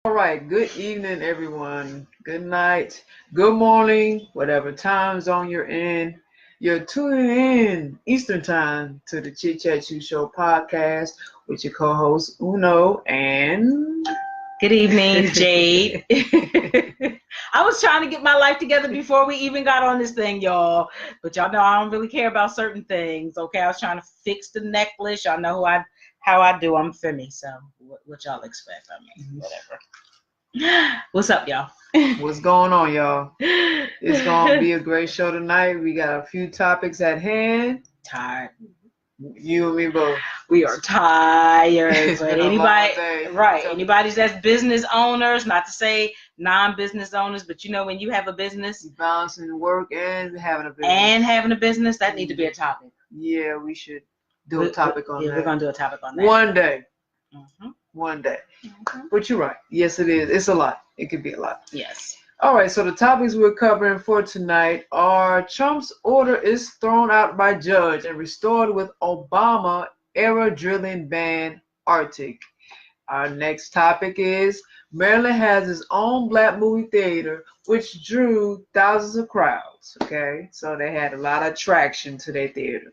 All right, good evening, everyone. Good night, good morning, whatever time zone you're in. You're tuning in Eastern Time to the Chit Chat Shoe Show podcast with your co-host Uno and Good evening, Jade. I was trying to get my life together before we even got on this thing, y'all. But y'all know I don't really care about certain things. Okay, I was trying to fix the necklace. Y'all know how I do. I'm Femi, so what y'all expect from me? Whatever. What's up, y'all? What's going on, y'all? It's gonna be a great show tonight. We got a few topics at hand. Tired. You and me both. We are tired. It's But been a long day. right? Anybody that's business owners, not to say non-business owners, but when you have a business, balancing work and having a business, that need to be a topic. Yeah, we should do a topic on that. Yeah, we're gonna do a topic on that one day. Mm-hmm. One day. Mm-hmm. But you're right. Yes, it is. It's a lot. It could be a lot. Yes. All right, so the topics we're covering for tonight are Trump's order is thrown out by judge and restored with Obama-era drilling ban Arctic. Our next topic is Maryland has its own black movie theater, which drew thousands of crowds. Okay, so they had a lot of traction to their theater.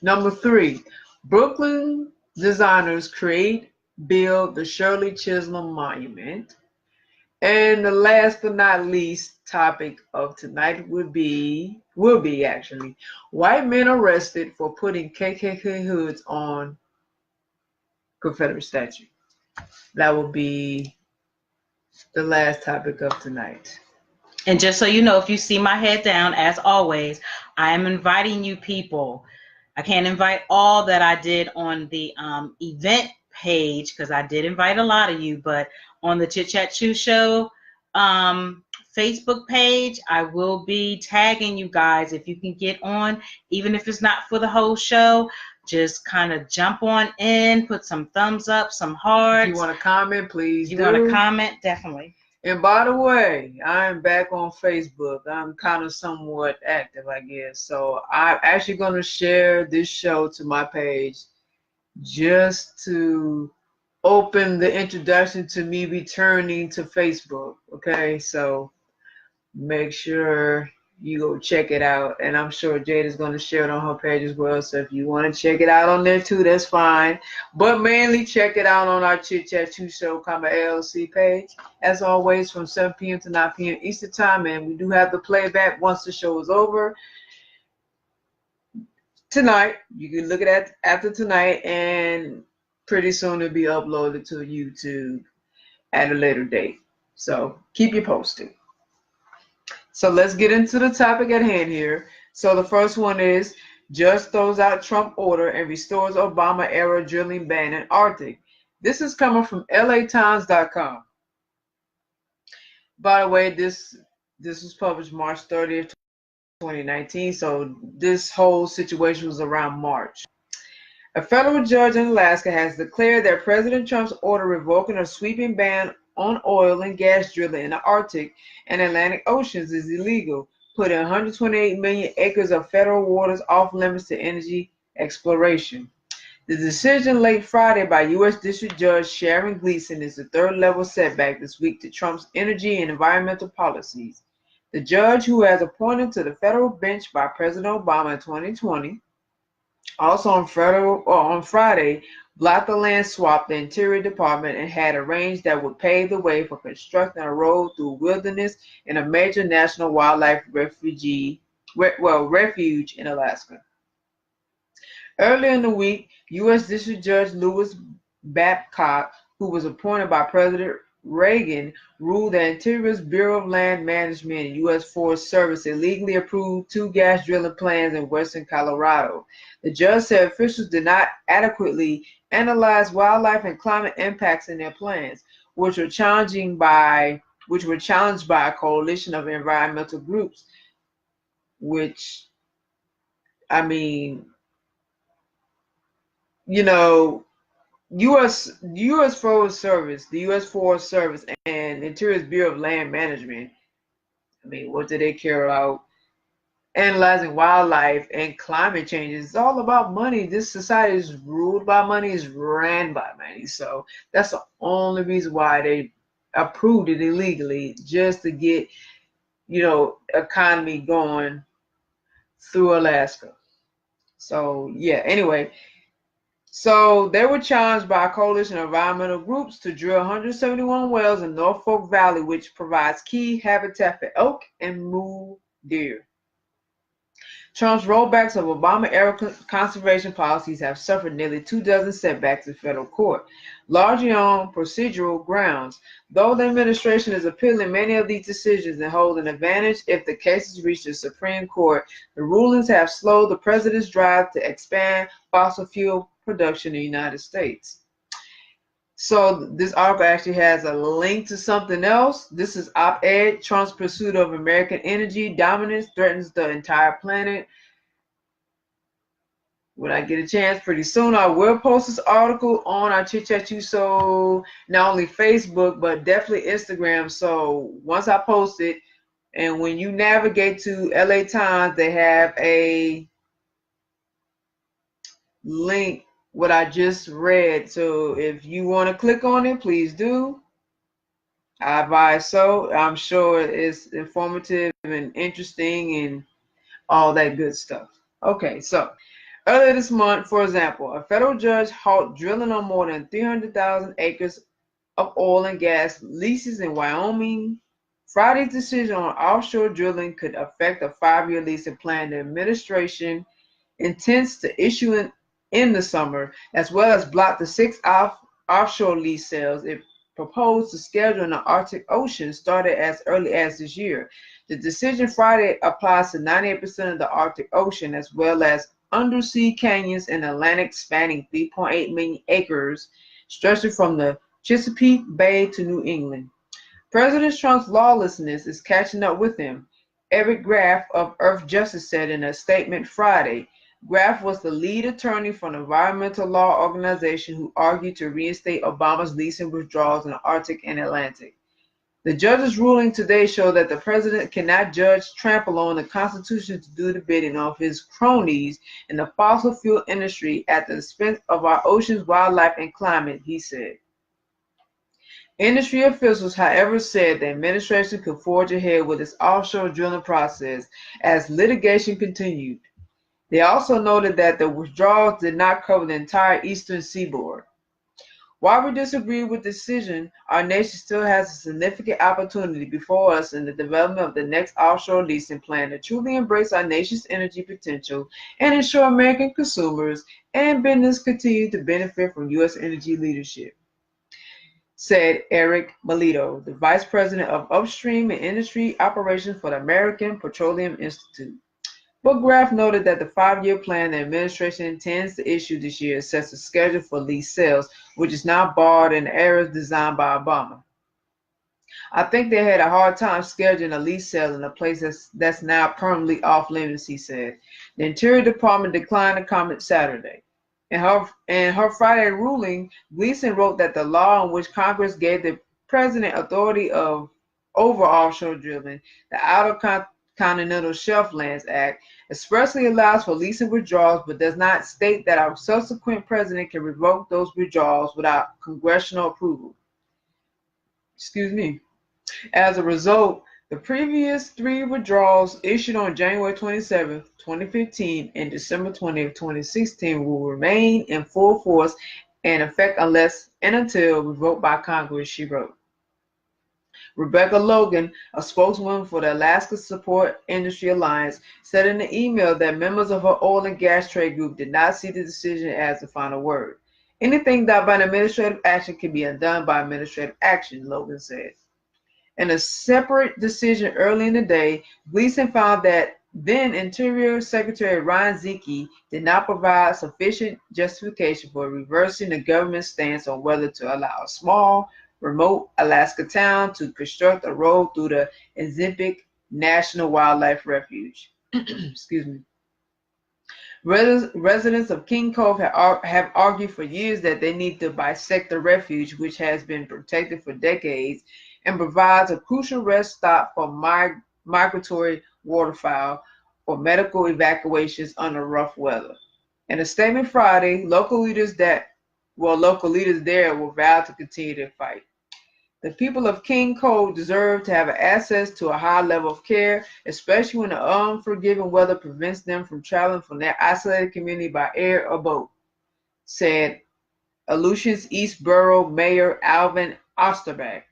Number 3, Brooklyn designers build the Shirley Chisholm Monument. And the last but not least topic of tonight will be actually white men arrested for putting KKK hoods on Confederate statue. That will be the last topic of tonight. And just so you know, if you see my head down, as always, I am inviting you people. I can't invite all that I did on the event page because I did invite a lot of you, but on the Chit Chat Chew Show Facebook page, I will be tagging you guys. If you can get on, even if it's not for the whole show, just kind of jump on in, put some thumbs up, some hearts. If you want to comment, please do. You want to comment? Definitely. And by the way, I'm back on Facebook. I'm kind of somewhat active, I guess. So I'm actually going to share this show to my page just to open the introduction to me returning to Facebook. Okay, so make sure you go check it out. And I'm sure Jade is going to share it on her page as well. So if you want to check it out on there too, that's fine. But mainly check it out on our Chit Chat 2 Show, LLC page. As always, from 7 p.m. to 9 p.m. Eastern Time. And we do have the playback once the show is over. Tonight, you can look at that after tonight, and pretty soon it'll be uploaded to YouTube at a later date. So keep you posted. So let's get into the topic at hand here. So the first one is Judge throws out Trump order and restores Obama-era drilling ban in Arctic. This is coming from LATimes.com. By the way, this was published March 30th, 2019. So this whole situation was around March. A federal judge in Alaska has declared that President Trump's order revoking a sweeping ban on oil and gas drilling in the Arctic and Atlantic Oceans is illegal, putting 128 million acres of federal waters off limits to energy exploration. The decision late Friday by U.S. District Judge Sharon Gleason is the third-level setback this week to Trump's energy and environmental policies. The judge, who was appointed to the federal bench by President Obama in 2020, also on Friday, blocked the land swap the Interior Department and had arranged that would pave the way for constructing a road through wilderness in a major national wildlife refuge in Alaska. Earlier in the week, U.S. District Judge Louis Babcock, who was appointed by President Reagan, ruled that Interior's Bureau of Land Management and U.S. Forest Service illegally approved 2 gas drilling plans in western Colorado. The judge said officials did not adequately analyze wildlife and climate impacts in their plans, which were challenged by a coalition of environmental groups, which, I mean, U.S. Forest Service, the U.S. Forest Service, and Interior's Bureau of Land Management. I mean, what do they care about analyzing wildlife and climate change. It's all about money. This society is ruled by money, is ran by money. So that's the only reason why they approved it illegally, just to get, economy going through Alaska. So yeah, anyway, so they were challenged by a coalition of environmental groups to drill 171 wells in Norfolk Valley, which provides key habitat for elk and mule deer. Trump's rollbacks of Obama-era conservation policies have suffered nearly 24 setbacks in federal court, largely on procedural grounds. Though the administration is appealing many of these decisions and holds an advantage if the cases reach the Supreme Court, the rulings have slowed the president's drive to expand fossil fuel production in the United States. So this article actually has a link to something else. This is op-ed. Trump's pursuit of American energy dominance threatens the entire planet. When I get a chance pretty soon, I will post this article on our Chit Chat So not only Facebook, but definitely Instagram. So once I post it, and when you navigate to LA Times, they have a link what I just read. So if you want to click on it, please do. I advise so. I'm sure it's informative and interesting and all that good stuff. Okay, so earlier this month, for example, a federal judge halted drilling on more than 300,000 acres of oil and gas leases in Wyoming. Friday's decision on offshore drilling could affect a 5-year leasing plan the administration intends to issue in the summer, as well as block the 6 offshore lease sales it proposed to schedule in the Arctic Ocean started as early as this year. The decision Friday applies to 98% of the Arctic Ocean, as well as undersea canyons in the Atlantic spanning 3.8 million acres, stretching from the Chesapeake Bay to New England. President Trump's lawlessness is catching up with him, Eric Graff of Earth Justice said in a statement Friday. Graff was the lead attorney for an environmental law organization who argued to reinstate Obama's leasing withdrawals in the Arctic and Atlantic. The judge's ruling today showed that the president cannot trample on the Constitution to do the bidding of his cronies in the fossil fuel industry at the expense of our oceans, wildlife, and climate, he said. Industry officials, however, said the administration could forge ahead with its offshore drilling process as litigation continued. They also noted that the withdrawals did not cover the entire eastern seaboard. While we disagree with the decision, our nation still has a significant opportunity before us in the development of the next offshore leasing plan to truly embrace our nation's energy potential and ensure American consumers and business continue to benefit from U.S. energy leadership, said Eric Melito, the Vice President of Upstream and Industry Operations for the American Petroleum Institute. But Graff noted that the 5-year plan the administration intends to issue this year sets a schedule for lease sales, which is now barred in the areas designed by Obama. I think they had a hard time scheduling a lease sale in a place that's now permanently off limits, he said. The Interior Department declined to comment Saturday. In her Friday ruling, Gleason wrote that the law in which Congress gave the president authority over offshore drilling, the Outer Continental Shelf Lands Act, expressly allows for leasing withdrawals but does not state that a subsequent president can revoke those withdrawals without congressional approval. As a result, the previous 3 withdrawals issued on January 27, 2015 and December 20, 2016 will remain in full force and effect unless and until revoked by Congress, she wrote. Rebecca Logan, a spokeswoman for the Alaska Support Industry Alliance, said in an email that members of her oil and gas trade group did not see the decision as the final word. Anything done by an administrative action can be undone by administrative action, Logan said. In a separate decision early in the day, Gleason found that then Interior Secretary Ron Zinke did not provide sufficient justification for reversing the government's stance on whether to allow a small, remote Alaska town to construct a road through the Enzimpic National Wildlife Refuge. Excuse me. Residents of King Cove have argued for years that they need to bisect the refuge, which has been protected for decades and provides a crucial rest stop for migratory waterfowl, or medical evacuations under rough weather. In a statement Friday, local leaders there will vow to continue to fight. The people of King Code deserve to have access to a high level of care, especially when the unforgiving weather prevents them from traveling from their isolated community by air or boat, said Aleutians East Borough Mayor Alvin Osterbach.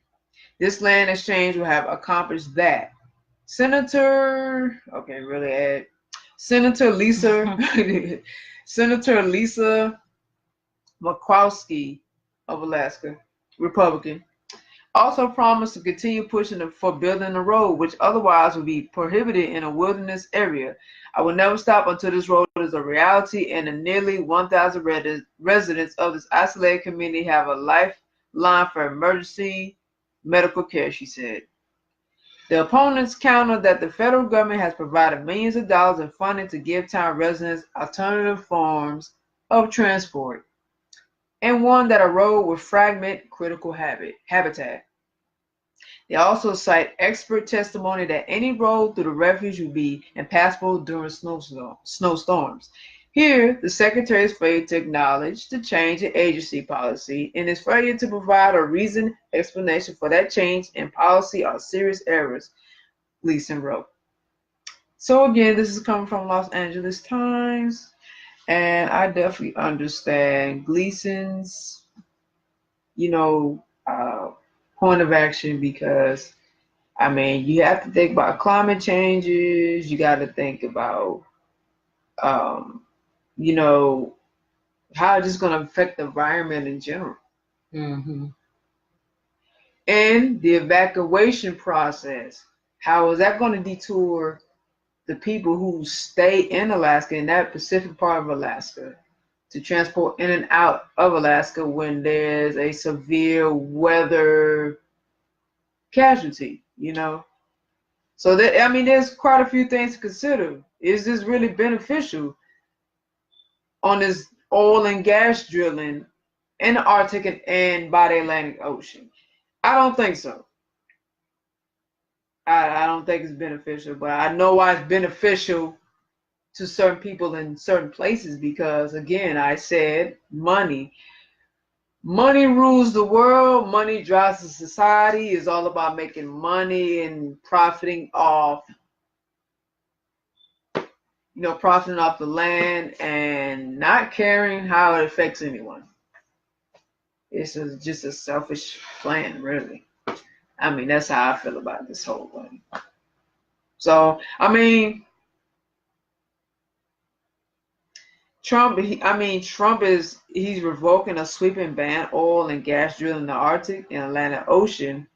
This land exchange will have accomplished that. Senator Lisa Senator Lisa Murkowski of Alaska, Republican, also promised to continue pushing for building a road, which otherwise would be prohibited in a wilderness area. I will never stop until this road is a reality and the nearly 1,000 residents of this isolated community have a lifeline for emergency medical care, she said. The opponents countered that the federal government has provided millions of dollars in funding to give town residents alternative forms of transport, and warned that a road would fragment critical habitat. They also cite expert testimony that any road through the refuge would be impassable during snowstorms. Here, the Secretary's failed to acknowledge the change in agency policy, and his failure to provide a reasoned explanation for that change in policy are serious errors, Gleason wrote. So again, this is coming from Los Angeles Times, and I definitely understand Gleason's, point of action, because you have to think about climate changes. You got to think about how it's just going to affect the environment in general. Mm-hmm. And the evacuation process, how is that going to detour the people who stay in Alaska, in that Pacific part of Alaska, to transport in and out of Alaska when there's a severe weather casualty, So there's quite a few things to consider. Is this really beneficial on this oil and gas drilling in the Arctic and by the Atlantic Ocean? I don't think so. I don't think it's beneficial, but I know why it's beneficial to certain people in certain places, because again, I said money rules the world. Money drives the society. It's all about making money and profiting off the land and not caring how it affects anyone. It's just a selfish plan, really. That's how I feel about this whole thing. So, Trump he's revoking a sweeping ban on oil and gas drilling in the Arctic and Atlantic Ocean.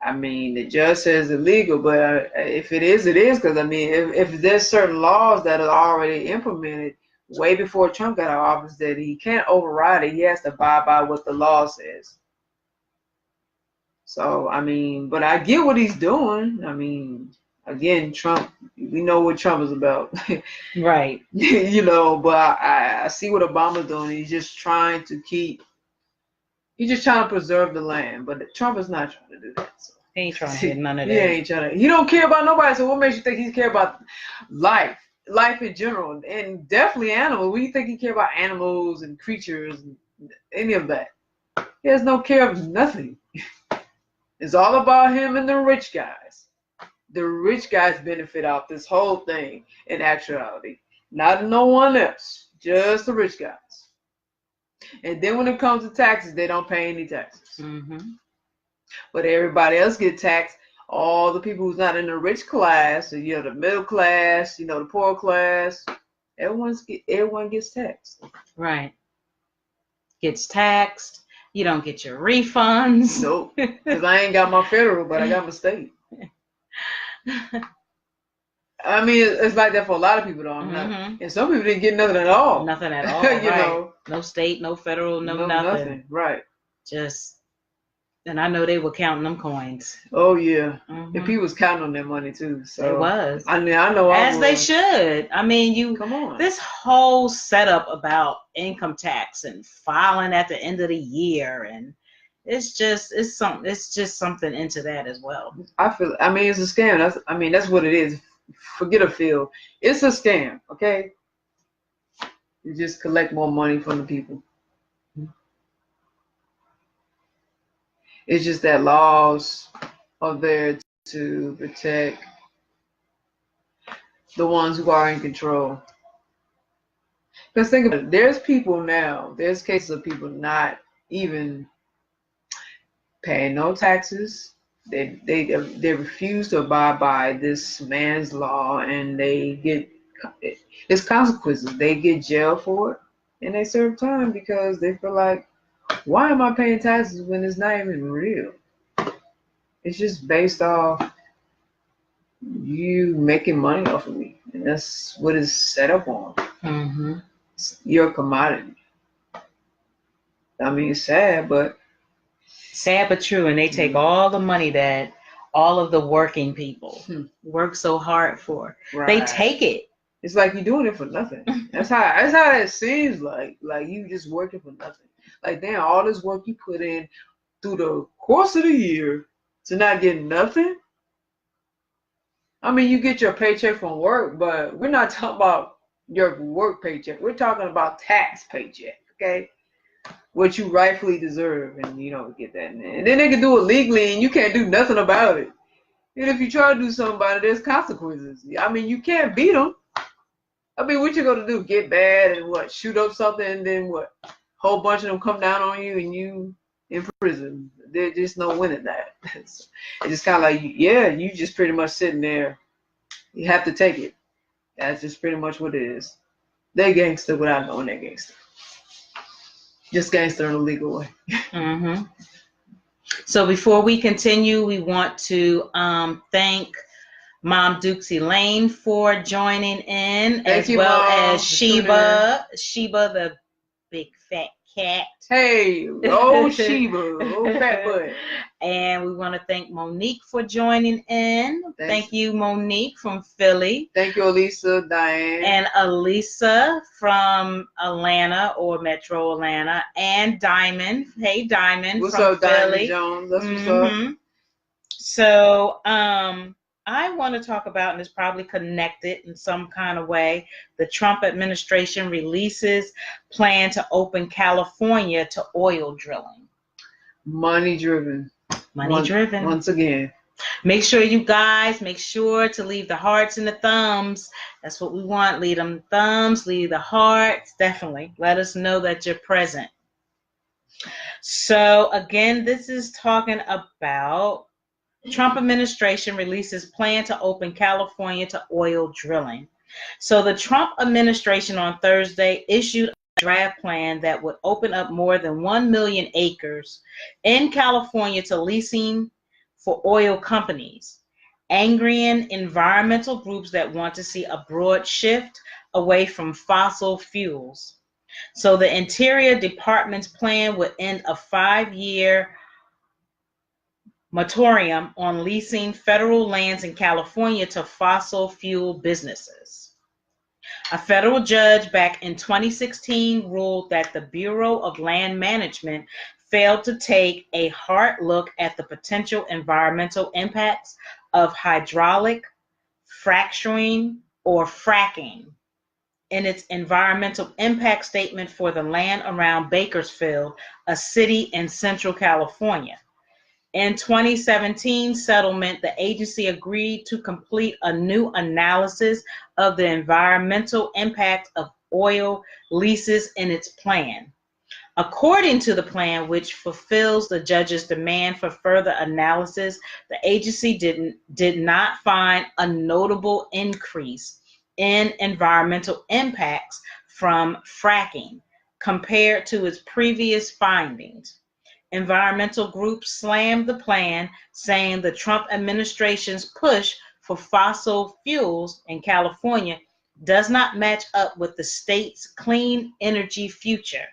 The judge says it's illegal, but if it is, it is, because if there's certain laws that are already implemented way before Trump got out of office that he can't override it, he has to abide by what the law says. So, but I get what he's doing. Again, Trump, we know what Trump is about. Right. But I see what Obama's doing. He's just trying to preserve the land. But Trump is not trying to do that. So. He ain't trying to hit none of that. He don't care about nobody. So what makes you think he care about life in general, and definitely animals? What do you think he care about animals and creatures and any of that? He has no care of nothing. It's all about him and the rich guys. The rich guys benefit off this whole thing in actuality. Not no one else. Just the rich guys. And then when it comes to taxes, they don't pay any taxes. Mm-hmm. But everybody else gets taxed. All the people who's not in the rich class, the middle class, the poor class, everyone gets taxed. Right. Gets taxed. You don't get your refunds. Nope. Because I ain't got my federal, but I got my state. It's like that for a lot of people, though. And some people didn't get nothing at all. Nothing at all. Right. No state, no federal, no nothing. Right. And I know they were counting them coins. Oh yeah. Mm-hmm. And people was counting on their money too. So it was. I know. As they should. Come on. This whole setup about income tax and filing at the end of the year, and it's just something into that as well. I feel. It's a scam. That's what it is. Forget a field. It's a scam, okay? You just collect more money from the people. It's just that laws are there to protect the ones who are in control. Because think about it, there's people now, there's cases of people not even paying no taxes. They refuse to abide by this man's law, and they get it's consequences. They get jailed for it, and they serve time because they feel like, why am I paying taxes when it's not even real? It's just based off you making money off of me, and that's what it's set up on. Mm-hmm. You're a commodity. I mean, it's sad, but true. And they take all the money that all of the working people work so hard for. Right. They take it. It's like you're doing it for nothing. That's how it seems like. Like you just working for nothing. Like damn, all this work you put in through the course of the year to not get nothing. I mean, you get your paycheck from work, but we're not talking about your work paycheck. We're talking about tax paycheck, okay? What you rightfully deserve, and you don't get that. And then they can do it legally, and you can't do nothing about it. And if you try to do something about it, there's consequences. I mean, you can't beat them. I mean, what you gonna do? Get bad and what? Shoot up something, and then what? Whole bunch of them come down on you, and you in prison. There's just no winning that. It's just kind of like, yeah, you just pretty much sitting there. You have to take it. That's just pretty much what it is. They're gangster without knowing they're gangster. Just gangster in a legal way. Mm-hmm. So before we continue, we want to thank Mom Dukesy Lane for joining in, Thank you, well Mom, as Sheba, the big fat cat. Hey, old Sheba, old fat butt. And we want to thank Monique for joining in. Thanks. Thank you, Monique from Philly. Thank you, Elisa, Diane. And Elisa from Atlanta or Metro Atlanta. And Diamond. Hey, Diamond. What's from up, Philly. Diamond Jones? That's what's up. So, I want to talk about, and it's probably connected in some kind of way, the Trump administration releases plan to open California to oil drilling. Money driven. Once again. Make sure you guys, to leave the hearts and the thumbs. That's what we want. Leave them thumbs, leave the hearts. Definitely. Let us know that you're present. So, again, this is talking about Trump administration releases plan to open California to oil drilling. So the Trump administration on Thursday issued a draft plan that would open up more than 1 million acres in California to leasing for oil companies, angering environmental groups that want to see a broad shift away from fossil fuels. So the Interior Department's plan would end a 5-year moratorium on leasing federal lands in California to fossil fuel businesses. A federal judge back in 2016 ruled that the Bureau of Land Management failed to take a hard look at the potential environmental impacts of hydraulic fracturing or fracking in its environmental impact statement for the land around Bakersfield, a city in Central California. In 2017 settlement, the agency agreed to complete a new analysis of the environmental impact of oil leases in its plan. According to the plan, which fulfills the judge's demand for further analysis, the agency did not find a notable increase in environmental impacts from fracking compared to its previous findings. Environmental groups slammed the plan, saying the Trump administration's push for fossil fuels in California does not match up with the state's clean energy future.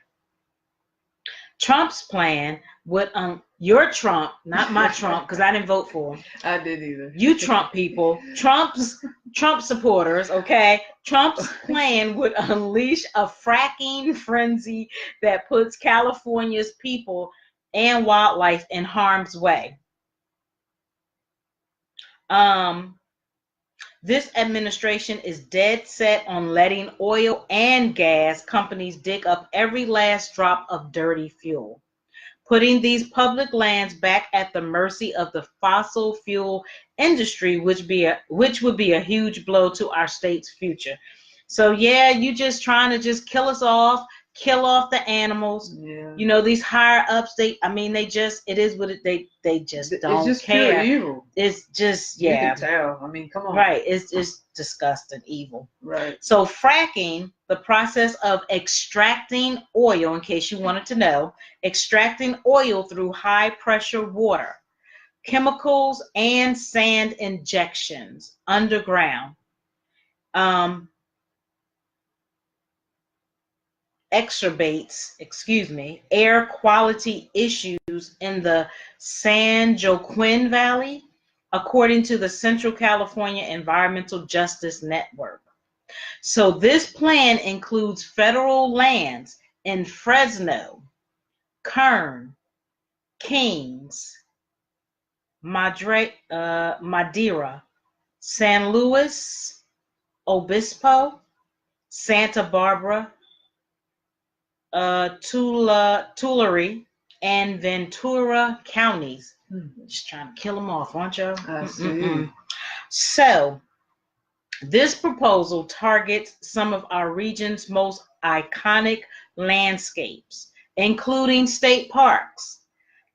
Trump's plan would, your Trump, not my Trump, because I didn't vote for him. I didn't either. You Trump people, Trump supporters, okay? Trump's plan would unleash a fracking frenzy that puts California's people and wildlife in harm's way. This administration is dead set on letting oil and gas companies dig up every last drop of dirty fuel, putting these public lands back at the mercy of the fossil fuel industry, which would be a huge blow to our state's future. So yeah, you just trying to just kill us off, kill off the animals. Yeah. You know, these higher ups, it is what they just don't It's just care. pure evil. It's just, You yeah. can tell. I mean, come on. Right. It's just disgusting evil. Right. So fracking, the process of extracting oil, in case you wanted to know, extracting oil through high pressure water, chemicals, and sand injections underground. Exacerbates, air quality issues in the San Joaquin Valley, according to the Central California Environmental Justice Network. So this plan includes federal lands in Fresno, Kern, Kings, Madera, San Luis Obispo, Santa Barbara, Tulare, and Ventura counties. Just trying to kill them off, aren't you? I see. So, this proposal targets some of our region's most iconic landscapes, including state parks,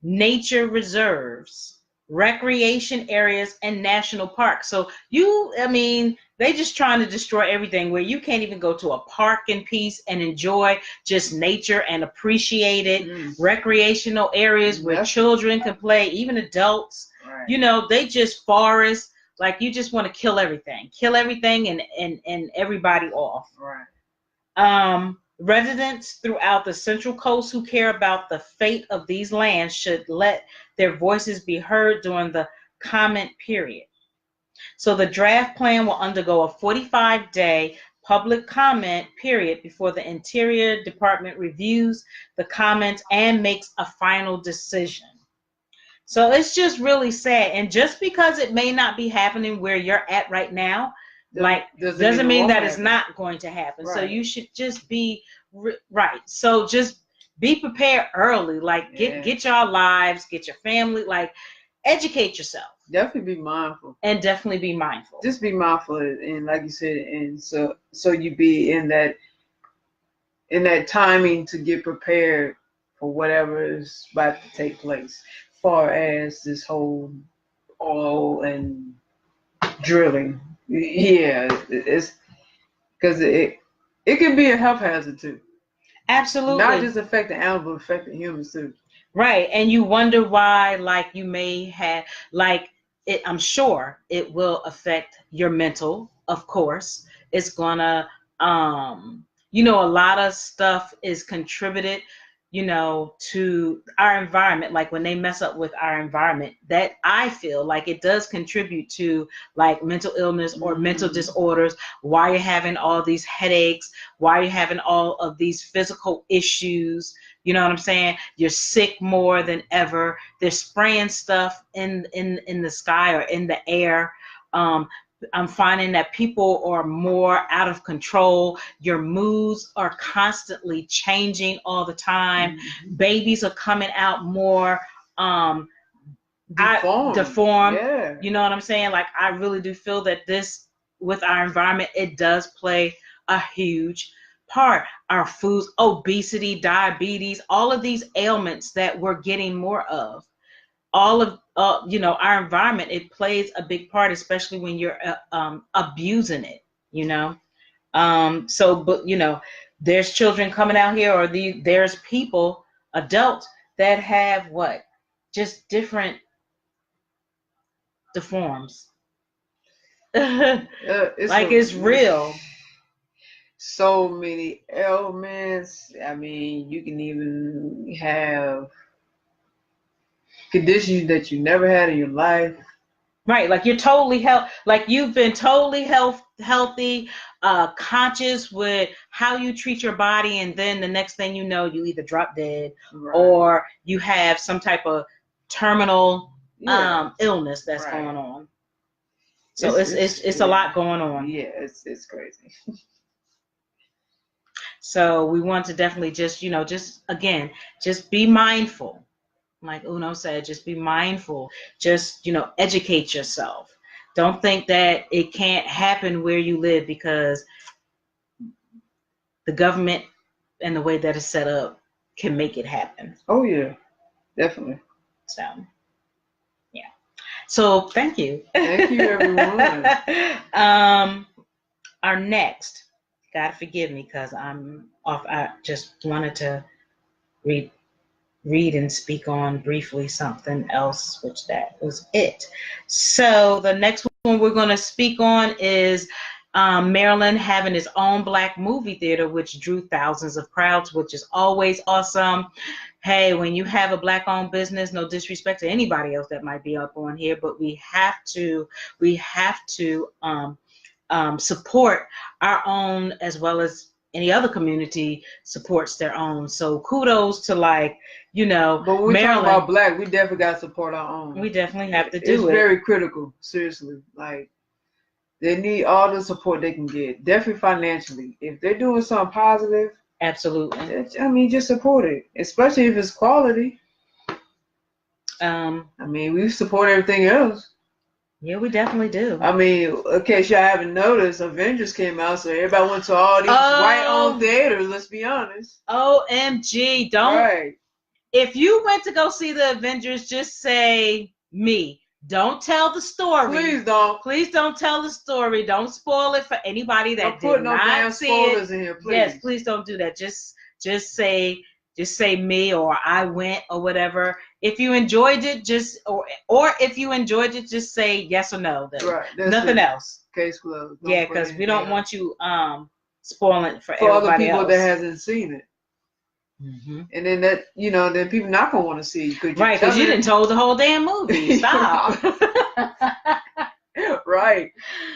nature reserves, recreation areas, and national parks. So they just trying to destroy everything where you can't even go to a park in peace and enjoy just nature and appreciate it. Recreational areas where children can play, even adults. Right. You know, they just forests. Like, you just want to kill everything and everybody off. Right. Residents throughout the Central Coast who care about the fate of these lands should let their voices be heard during the comment period. So the draft plan will undergo a 45-day public comment period before the Interior Department reviews the comments and makes a final decision. So it's just really sad. And just because it may not be happening where you're at right now, doesn't mean that it's not going to happen. Right. So you should just be right. So just be prepared early. Like, get your lives, get your family, like, educate yourself. Definitely be mindful. And definitely be mindful. Just be mindful, and like you said, and so you be in that timing to get prepared for whatever is about to take place, as far as this whole oil and drilling. Yeah, it's because it can be a health hazard too. Absolutely. Not just affecting animals, but affecting humans too. Right, and you wonder why, like, you may have, like, it. I'm sure it will affect your mental. Of course, it's gonna. A lot of stuff is contributed, to our environment. Like, when they mess up with our environment, that I feel like it does contribute to, like, mental illness or mental disorders. Why you're having all these headaches, why you're having all of these physical issues. You know what I'm saying? You're sick more than ever. They're spraying stuff in the sky or in the air. I'm finding that people are more out of control. Your moods are constantly changing all the time. Babies are coming out more deformed. Yeah. You know what I'm saying? Like, I really do feel that this, with our environment, it does play a huge part. Our foods, obesity, diabetes, all of these ailments that we're getting more of. All of our environment, it plays a big part, especially when you're abusing it. There's children coming out here, or there's people, adults, that have just different deforms. It's real. So many ailments. I mean, you can even have conditions that you never had in your life. Right, like you're totally you've been totally healthy, conscious with how you treat your body, and then the next thing you know, you either drop dead, or you have some type of terminal illness that's going on. So it's a lot going on. Yeah, it's crazy. So we want to definitely just, just be mindful. Like Uno said, just be mindful. Just, educate yourself. Don't think that it can't happen where you live because the government and the way that it's set up can make it happen. Oh yeah, definitely. So yeah. So thank you. Thank you, everyone. Our next, God forgive me because I'm off. I just wanted to read and speak on briefly something else, which that was it. So the next one we're going to speak on is Maryland having its own Black movie theater, which drew thousands of crowds, which is always awesome. Hey, when you have a Black-owned business, no disrespect to anybody else that might be up on here, but we have to support our own as well as any other community supports their own. So kudos to But when we're Maryland. talking about Black, we definitely got to support our own. We definitely have to do It's it. very critical, seriously. Like, they need all the support they can get, definitely financially. If they're doing something positive, absolutely. Just support it, especially if it's quality. We support everything else. Yeah, we definitely do. In case y'all haven't noticed, Avengers came out, so everybody went to all these white-owned theaters, let's be honest. OMG, don't. Right. If you went to go see the Avengers, just say me. Don't tell the story. Please don't. Please don't tell the story. Don't spoil it for anybody that don't did no not damn see spoilers it. In here, please. Yes, please don't do that. Just say me or I went or whatever. If you enjoyed it, or if you enjoyed it, just say yes or no. Right. Nothing else. Case closed. Yeah, because we don't want you spoiling it for everybody other people else that hasn't seen it. Mm-hmm. And then then people not gonna want to see you. Right, because you didn't told the whole damn movie. Stop. Right.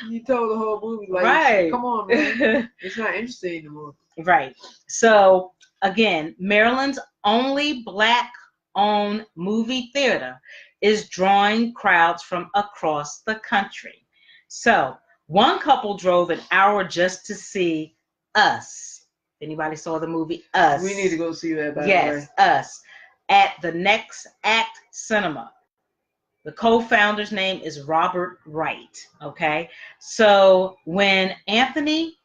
You told the whole movie. Like, right. Come on, man. It's not interesting anymore. Right. So again, Maryland's only Black-owned movie theater is drawing crowds from across the country. So one couple drove an hour just to see Us. Anybody saw the movie Us? We need to go see that, by the way. Yes, Us. At the Next Act Cinema. The co-founder's name is Robert Wright. Okay? So when Anthony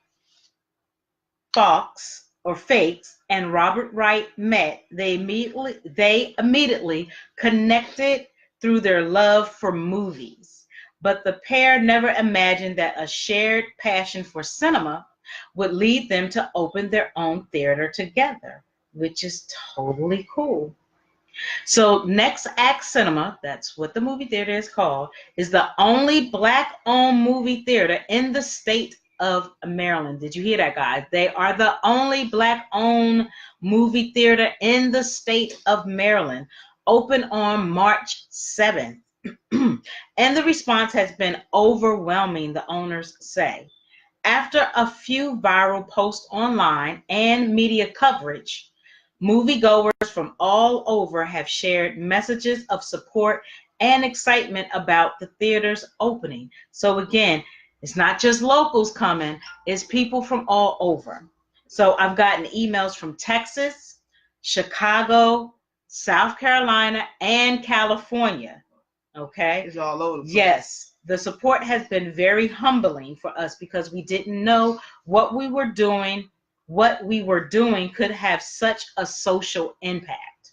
Fakes and Robert Wright met, they immediately connected through their love for movies. But the pair never imagined that a shared passion for cinema would lead them to open their own theater together, which is totally cool. So Next Act Cinema, that's what the movie theater is called, is the only Black-owned movie theater in the state of Maryland. Did you hear that, guys? They are the only Black-owned movie theater in the state of Maryland, open on March 7th. And the response has been overwhelming, the owners say. After a few viral posts online and media coverage, moviegoers from all over have shared messages of support and excitement about the theater's opening. So again, it's not just locals coming, it's people from all over. So I've gotten emails from Texas, Chicago, South Carolina, and California. Okay? It's all over the place. Yes. The support has been very humbling for us because we didn't know what we were doing could have such a social impact.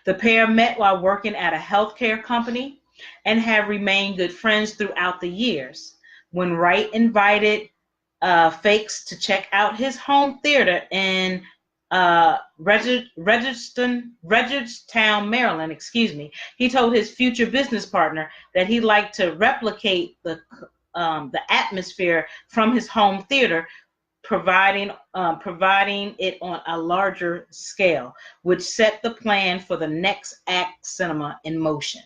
The pair met while working at a healthcare company and have remained good friends throughout the years. When Wright invited Fakes to check out his home theater in Regentstown, Maryland, he told his future business partner that he'd like to replicate the atmosphere from his home theater, providing it on a larger scale, which set the plan for the Next Act Cinema in motion.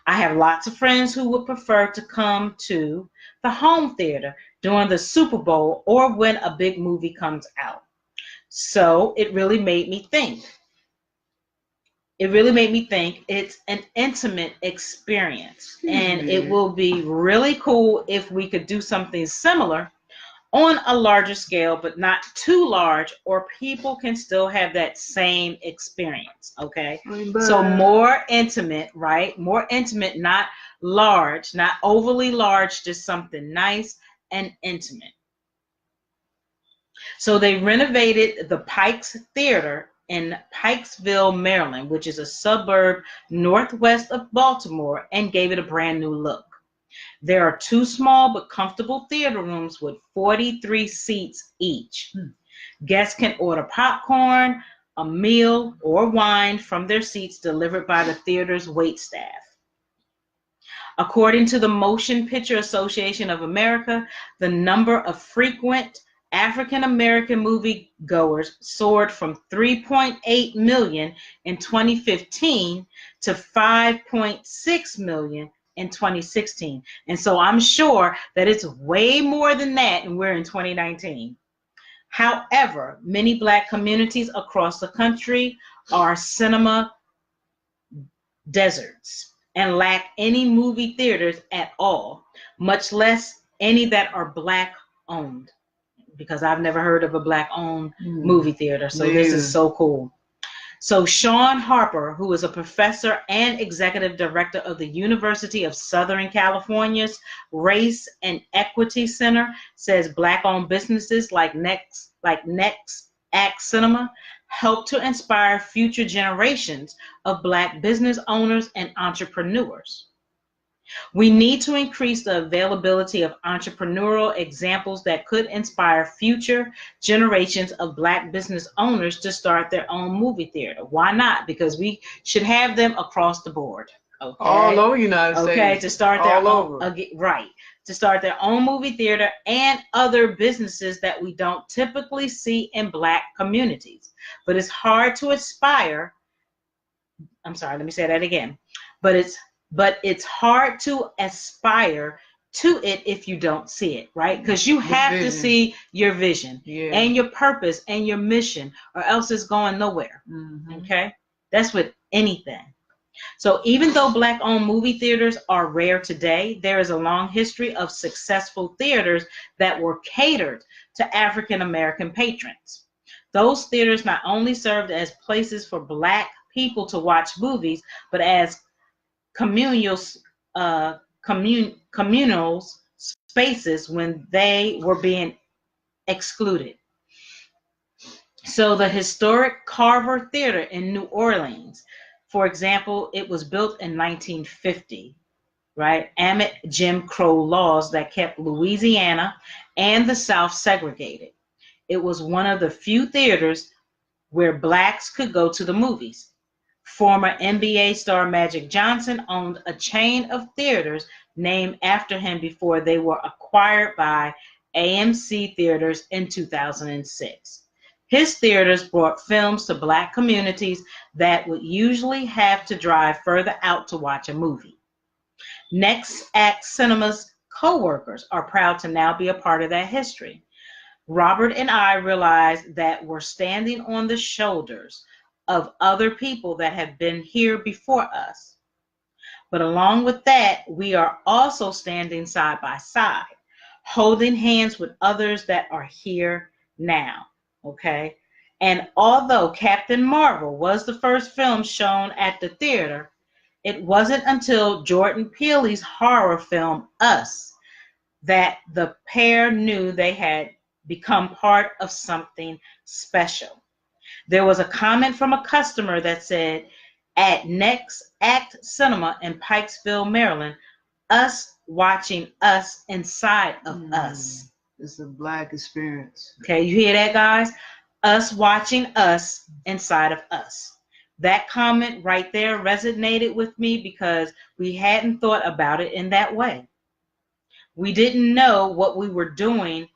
I have lots of friends who would prefer to come to the home theater during the Super Bowl or when a big movie comes out. So it really made me think. it really made me think. It's an intimate experience, and it will be really cool if we could do something similar on a larger scale, but not too large, or people can still have that same experience. Okay, so more intimate, right? More intimate, not large, not overly large, just something nice and intimate. So they renovated the Pikes Theater in Pikesville, Maryland, which is a suburb northwest of Baltimore, and gave it a brand new look. There are 2 small but comfortable theater rooms with 43 seats each. Guests can order popcorn, a meal, or wine from their seats delivered by the theater's waitstaff. According to the Motion Picture Association of America, the number of frequent African American moviegoers soared from 3.8 million in 2015 to 5.6 million in 2016. And so I'm sure that it's way more than that, and we're in 2019. However, many Black communities across the country are cinema deserts and lack any movie theaters at all, much less any that are Black owned, because I've never heard of a Black owned movie theater. So this is so cool. So Sean Harper, who is a professor and executive director of the University of Southern California's Race and Equity Center, says Black-owned businesses like Next Act Cinema help to inspire future generations of Black business owners and entrepreneurs. We need to increase the availability of entrepreneurial examples that could inspire future generations of Black business owners to start their own movie theater. Why not? Because we should have them across the board. Okay? All over the United States. Okay, to start their own, right, to start their own movie theater and other businesses that we don't typically see in Black communities. But it's hard to aspire. I'm sorry, let me say that again. But it's hard to aspire to it if you don't see it, right? Because you have to see your vision and your purpose and your mission, or else it's going nowhere. Okay? That's with anything. So even though Black-owned movie theaters are rare today, there is a long history of successful theaters that were catered to African American patrons. Those theaters not only served as places for Black people to watch movies, but as communal spaces when they were being excluded. So the historic Carver Theater in New Orleans, for example, it was built in 1950, right, amid Jim Crow laws that kept Louisiana and the South segregated. It was one of the few theaters where Blacks could go to the movies. Former NBA star Magic Johnson owned a chain of theaters named after him before they were acquired by AMC Theaters in 2006. His theaters brought films to Black communities that would usually have to drive further out to watch a movie. Next Act Cinema's co-workers are proud to now be a part of that history. Robert and I realized that we're standing on the shoulders of other people that have been here before us. But along with that, we are also standing side by side, holding hands with others that are here now, okay? And although Captain Marvel was the first film shown at the theater, it wasn't until Jordan Peele's horror film, Us, that the pair knew they had become part of something special. There was a comment from a customer that said, at Next Act Cinema in Pikesville, Maryland, us watching us inside of us. It's a Black experience. Okay, you hear that, guys? Us watching us inside of us. That comment right there resonated with me because we hadn't thought about it in that way. We didn't know what we were doing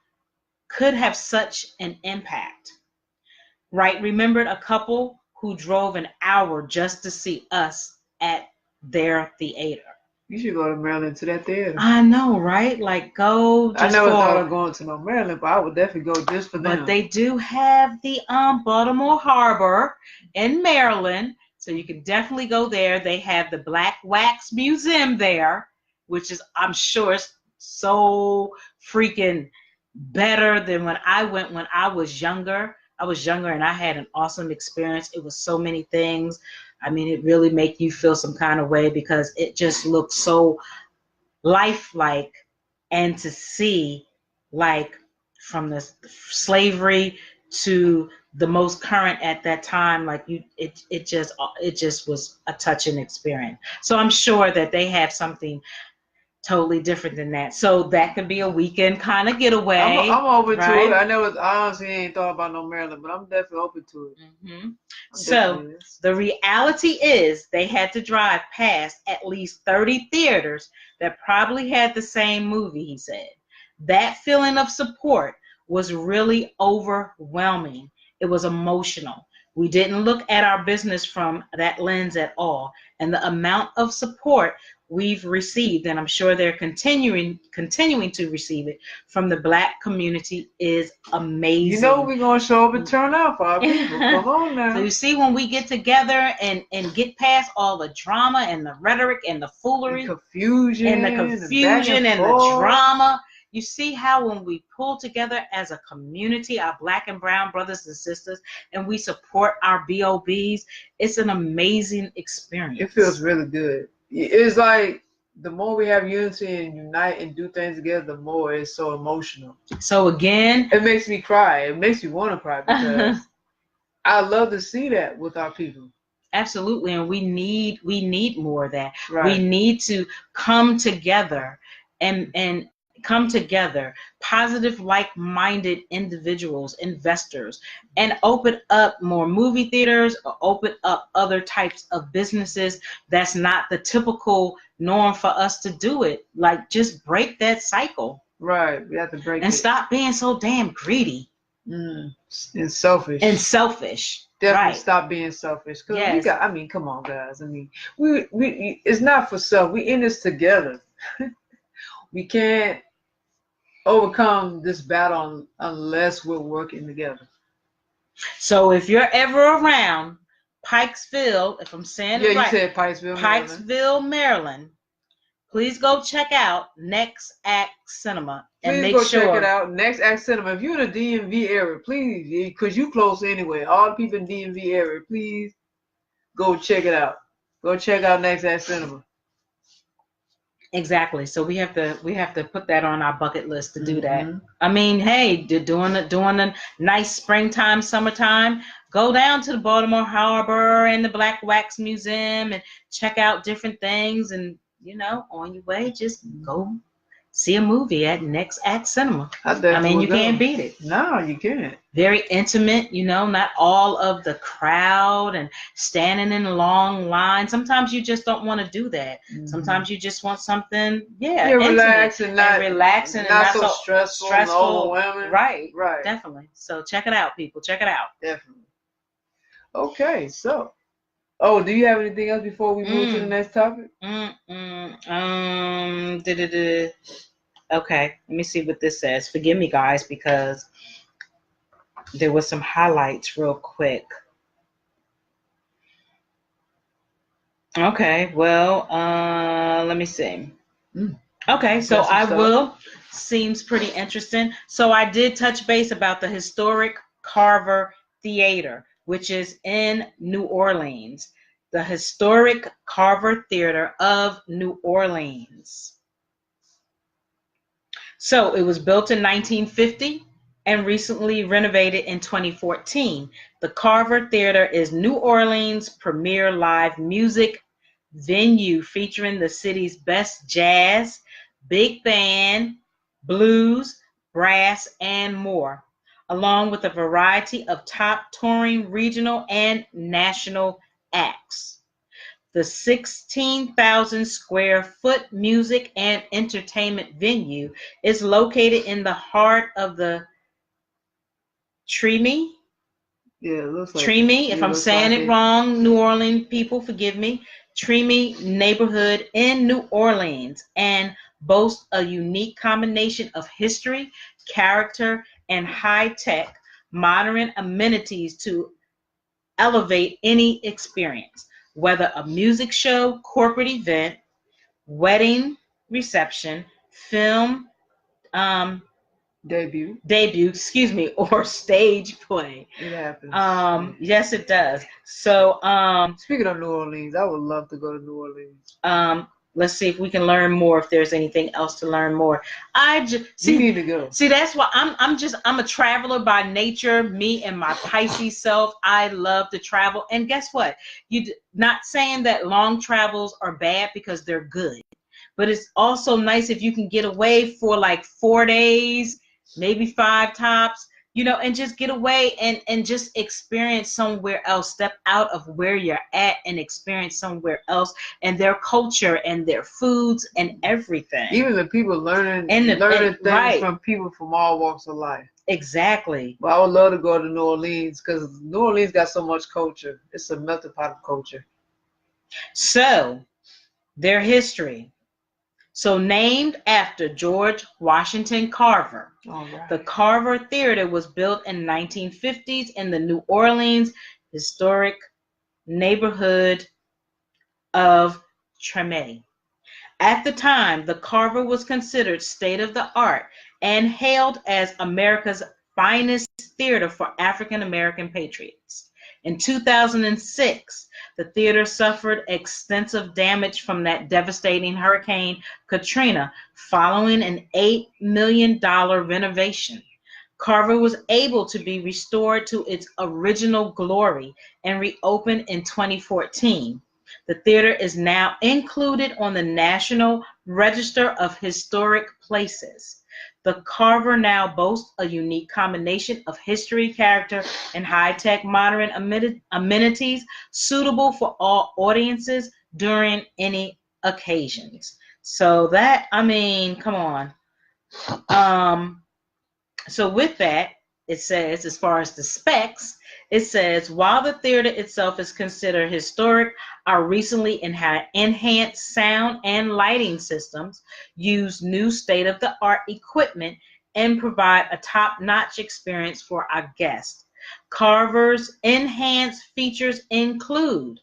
could have such an impact. Right? Remembered a couple who drove an hour just to see us at their theater. You should go to Maryland to that theater. I know, right? Like, go just I never thought of going to no Maryland, but I would definitely go just for them. But they do have the Baltimore Harbor in Maryland, So you can definitely go there. They have the Black Wax Museum there, which is, I'm sure, so freaking better than when I went when I was younger. I was younger and I had an awesome experience. It was so many things. I mean, it really make you feel some kind of way because it just looks so lifelike, and to see like from the slavery to the most current at that time, like it just was a touching experience. So I'm sure that they have something totally different than that. So that could be a weekend kind of getaway. I'm open right? to it. I honestly ain't thought about no Maryland, but I'm definitely open to it. Mm-hmm. So the reality is they had to drive past at least 30 theaters that probably had the same movie, he said. That feeling of support was really overwhelming. It was emotional. We didn't look at our business from that lens at all. And the amount of support we've received, and I'm sure they're continuing to receive it from the Black community, is amazing. You know we're going to show up and turn out for our people. Come on now. So you see, when we get together and get past all the drama and the rhetoric and the foolery, the confusion and the drama, you see how when we pull together as a community, our Black and brown brothers and sisters, and we support our BOBs, it's an amazing experience. It feels really good. It's like the more we have unity and unite and do things together, the more it's so emotional. So again, it makes me cry. It makes me want to cry because I love to see that with our people. Absolutely, and we need more of that. Right. We need to come together and come together, positive, like-minded individuals, investors, and open up more movie theaters or open up other types of businesses. That's not the typical norm for us to do it. Like, just break that cycle. Right, we have to break it. And stop being so damn greedy. And selfish. Definitely right. Stop being selfish. Cause yes. Come on, guys. I mean, we it's not for self. We in this together. We can't overcome this battle unless we're working together. So if you're ever around Pikesville, if I'm saying it right, you said Pikesville, Maryland. Please go check out Next Act Cinema and check it out. Next Act Cinema. If you're in the DMV area, please, because you close anyway. All the people in the DMV area, please go check it out. Go check out Next Act Cinema. Exactly. So we have to put that on our bucket list to do that. I mean, hey, doing the nice springtime, summertime, go down to the Baltimore Harbor and the Black Wax Museum and check out different things. And on your way, just go see a movie at Next Act Cinema. I mean, you can't beat it. No, you can't. Very intimate, not all of the crowd and standing in a long line. Sometimes you just don't want to do that. Sometimes you just want something, relax and not so stressful and overwhelming. Right. Definitely. So check it out, people. Check it out. Definitely. Okay, so. Oh, do you have anything else before we move to the next topic? Okay, let me see what this says. Forgive me, guys, because there was some highlights real quick. Okay, well, let me see. Okay, so I will. Seems pretty interesting. So I did touch base about the historic Carver Theater, which is in New Orleans. The historic Carver Theater of New Orleans. So it was built in 1950 and recently renovated in 2014. The Carver Theater is New Orleans' premier live music venue featuring the city's best jazz, big band, blues, brass, and more, along with a variety of top touring regional and national acts. The 16,000 square foot music and entertainment venue is located in the heart of the Treme. Yeah, it looks like Treme, if I'm saying it wrong, New Orleans people, forgive me. Treme neighborhood in New Orleans, and boasts a unique combination of history, character, and high-tech modern amenities to elevate any experience. whether a music show, corporate event, wedding reception, film Debut. excuse me, or stage play. It happens. Yes, it does. So, speaking of New Orleans, I would love to go to New Orleans. Let's see if we can learn more. If there's anything else to learn more, I just you need to go. See, that's why I'm a traveler by nature. Me and my Pisces self, I love to travel. And guess what? Not saying that long travels are bad, because they're good, but it's also nice if you can get away for like 4 days, maybe 5 tops, and just get away and just experience somewhere else. Step out of where you're at and experience somewhere else, and their culture and their foods and everything. Even the people learning things right. from people from all walks of life. Exactly. But I would love to go to New Orleans, because New Orleans got so much culture. It's a melting pot of culture. So, their history. So, named after George Washington Carver, right. The Carver Theater was built in 1950s in the New Orleans historic neighborhood of Treme. At the time, the Carver was considered state-of-the-art and hailed as America's finest theater for African American patriots. In 2006, the theater suffered extensive damage from that devastating Hurricane Katrina following an $8 million renovation. Carver was able to be restored to its original glory and reopened in 2014. The theater is now included on the National Register of Historic Places. The Carver now boasts a unique combination of history, character, and high-tech modern amenities suitable for all audiences during any occasions. So that, come on. So with that, it says, as far as the specs, it says, while the theater itself is considered historic, our recently enhanced sound and lighting systems use new state-of-the-art equipment and provide a top-notch experience for our guests. Carver's enhanced features include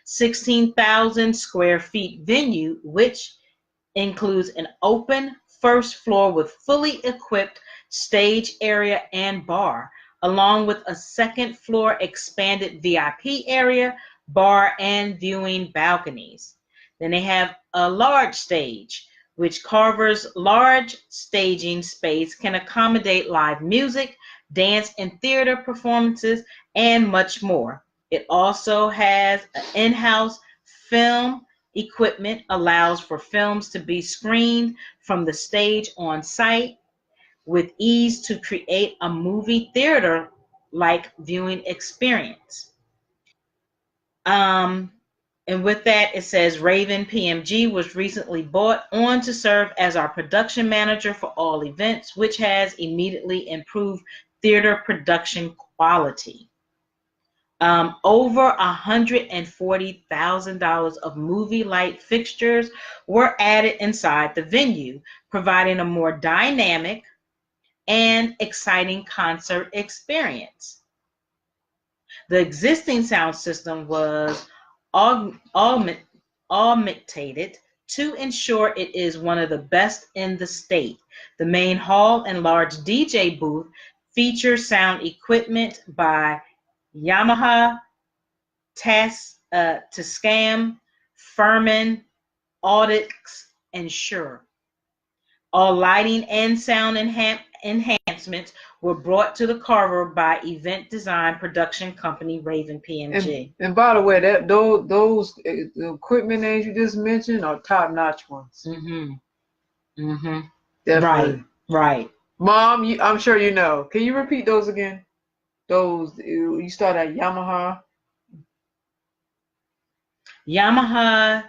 16,000 square feet venue, which includes an open first floor with fully equipped stage area and bar, along with a second floor expanded VIP area, bar, and viewing balconies. Then they have a large stage, which Carver's large staging space can accommodate live music, dance and theater performances, and much more. It also has an in-house film equipment, allows for films to be screened from the stage on site with ease to create a movie theater like viewing experience. And with that, it says Raven PMG was recently brought on to serve as our production manager for all events, which has immediately improved theater production quality. Over $140,000 of movie light fixtures were added inside the venue, providing a more dynamic and exciting concert experience. The existing sound system was augmented to ensure it is one of the best in the state. The main hall and large DJ booth feature sound equipment by Yamaha, Tascam, Furman, Audix, and Shure. All lighting and sound enhancements were brought to the Carver by event design production company Raven PMG. And by the way, those equipment names you just mentioned are top-notch ones. Definitely. Right. Mom, I'm sure you know. Can you repeat those again? Those, you start at Yamaha. Yamaha,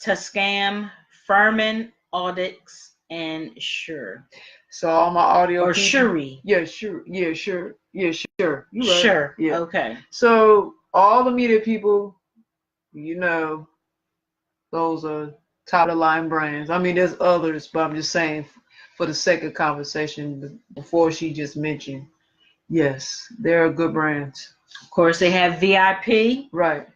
Tascam, Furman, Audix, and Shure. So all my audio or people, Shirley. Yeah, sure. Yeah, sure. Yeah, sure. You right. Sure. Yeah. Okay. So all the media people, those are top of the line brands. I mean, there's others, but I'm just saying for the sake of conversation, before she just mentioned, yes, they're good brands. Of course, they have VIP. Right.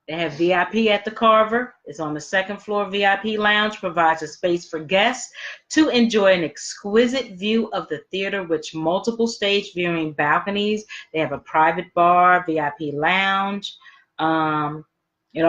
They have VIP at the Carver. It's on the second floor. VIP Lounge provides a space for guests to enjoy an exquisite view of the theater with multiple stage viewing balconies. They have a private bar, VIP lounge. It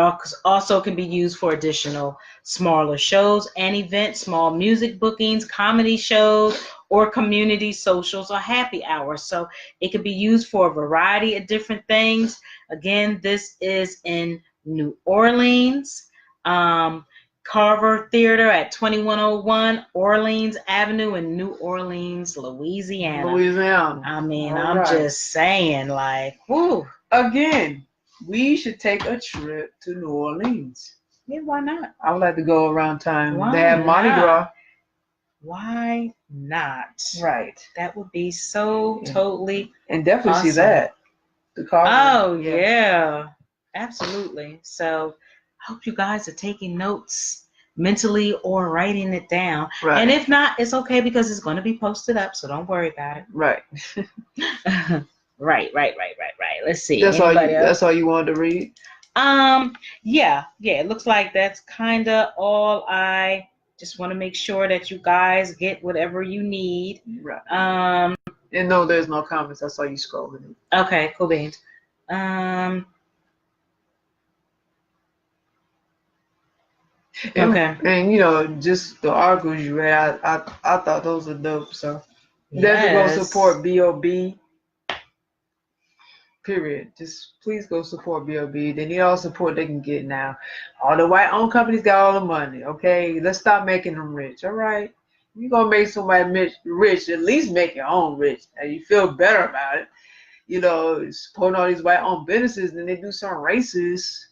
also can be used for additional smaller shows and events, small music bookings, comedy shows, or community socials or happy hours. So it could be used for a variety of different things. Again, this is in New Orleans. Carver Theater at 2101 Orleans Avenue in New Orleans, Louisiana. I mean, All I'm right. just saying, like, whoo. Again, we should take a trip to New Orleans. Yeah, why not? I would like to go around time. Why They have Mardi not? Gras. Why not? Right. That would be so totally And definitely awesome. see that. The Carver. Oh, yeah. Absolutely. So I hope you guys are taking notes mentally or writing it down. Right. And if not, it's okay because it's going to be posted up, so don't worry about it. Right. Right. Let's see. That's all you wanted to read? Yeah. It looks like that's kind of all. I just want to make sure that you guys get whatever you need. Right. And no, there's no comments. I saw you scrolling. Okay, cool beans. Okay. And you know, just the articles you read, I thought those were dope. So definitely go support B.O.B. Period. Just please go support B.O.B. They need all the support they can get now. All the white-owned companies got all the money. Okay, let's stop making them rich. All right, you're gonna make somebody rich, at least make your own rich, and you feel better about it. You know, supporting all these white-owned businesses, and they do some racist.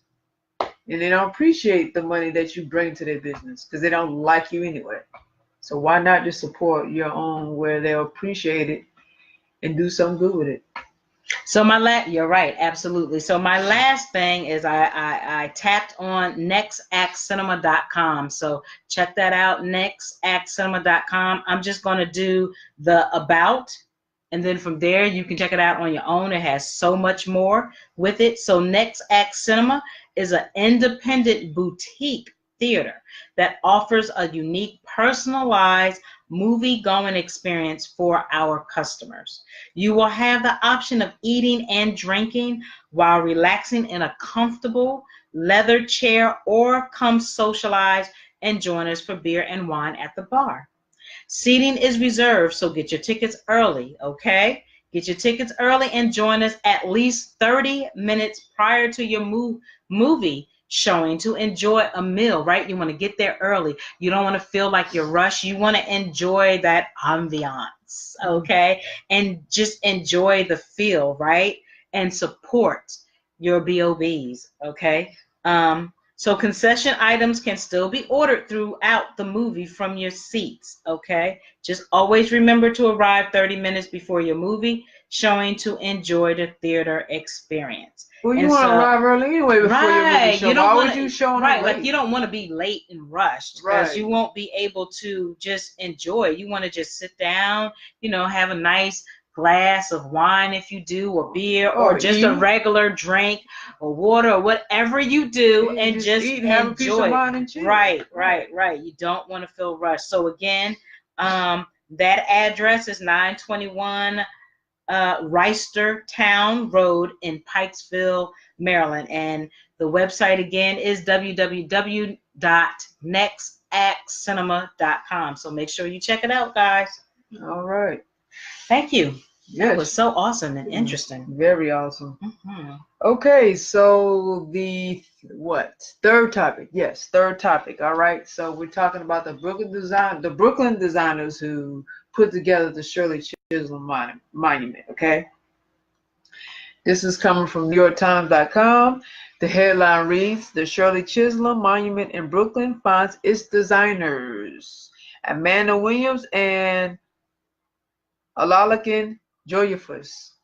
And they don't appreciate the money that you bring to their business because they don't like you anyway. So why not just support your own where they'll appreciate it and do something good with it? So you're right, absolutely. So my last thing is I tapped on nextactcinema.com. So check that out, nextactcinema.com. I'm just going to do the about. And then from there, you can check it out on your own. It has so much more with it. So Next Act Cinema is an independent boutique theater that offers a unique, personalized movie-going experience for our customers. You will have the option of eating and drinking while relaxing in a comfortable leather chair, or come socialize and join us for beer and wine at the bar. Seating is reserved, so get your tickets early, okay? Get your tickets early and join us at least 30 minutes prior to your movie showing to enjoy a meal, right? You want to get there early. You don't want to feel like you're rushed. You want to enjoy that ambiance, okay? And just enjoy the feel, right? And support your BOBs, okay? So concession items can still be ordered throughout the movie from your seats, okay? Just always remember to arrive 30 minutes before your movie showing to enjoy the theater experience. Well, you want to arrive early anyway before your movie show. Why would you show up late? Like you don't want to be late and rushed because you won't be able to just enjoy. You want to just sit down, you know, have a nice glass of wine if you do, or beer, or just a regular drink, or water, or whatever you do, and just eat, have a piece of wine and chill. Right. You don't want to feel rushed. So again, that address is 921 Reisterstown Road in Pikesville, Maryland, and the website again is www.nextactcinema.com. So make sure you check it out, guys. All right. Thank you. Yes. That was so awesome and interesting. Very awesome. Mm-hmm. Okay, so the third topic? Yes, third topic. All right. So we're talking about the Brooklyn designers who put together the Shirley Chisholm monument. Okay. This is coming from NewYorkTimes.com. The headline reads: "The Shirley Chisholm Monument in Brooklyn finds its designers. Amanda Williams and Alalakin Joyfus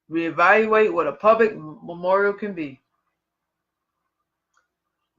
reevaluate what a public memorial can be."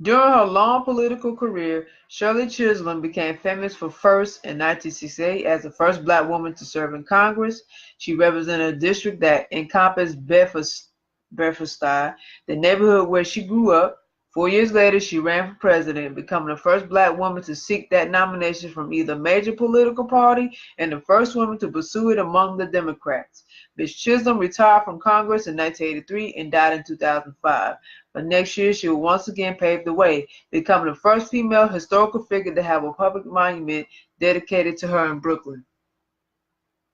During her long political career, Shirley Chisholm became famous in 1968 as the first black woman to serve in Congress. She represented a district that encompassed Bedford-Stuyvesant, the neighborhood where she grew up. 4 years later, she ran for president, becoming the first black woman to seek that nomination from either major political party and the first woman to pursue it among the Democrats. Ms. Chisholm retired from Congress in 1983 and died in 2005. But next year, she will once again pave the way, becoming the first female historical figure to have a public monument dedicated to her in Brooklyn.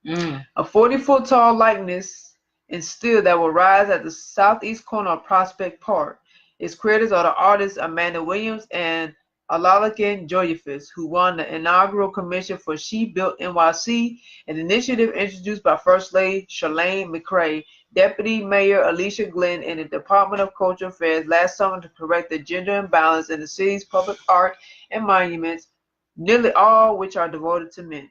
A 40-foot tall likeness in steel that will rise at the southeast corner of Prospect Park. Its creators are the artists Amanda Williams and Alalakan Joyafis, who won the inaugural commission for She Built NYC, an initiative introduced by First Lady Shirley McCray, Deputy Mayor Alicia Glenn, and the Department of Cultural Affairs last summer to correct the gender imbalance in the city's public art and monuments, nearly all which are devoted to men.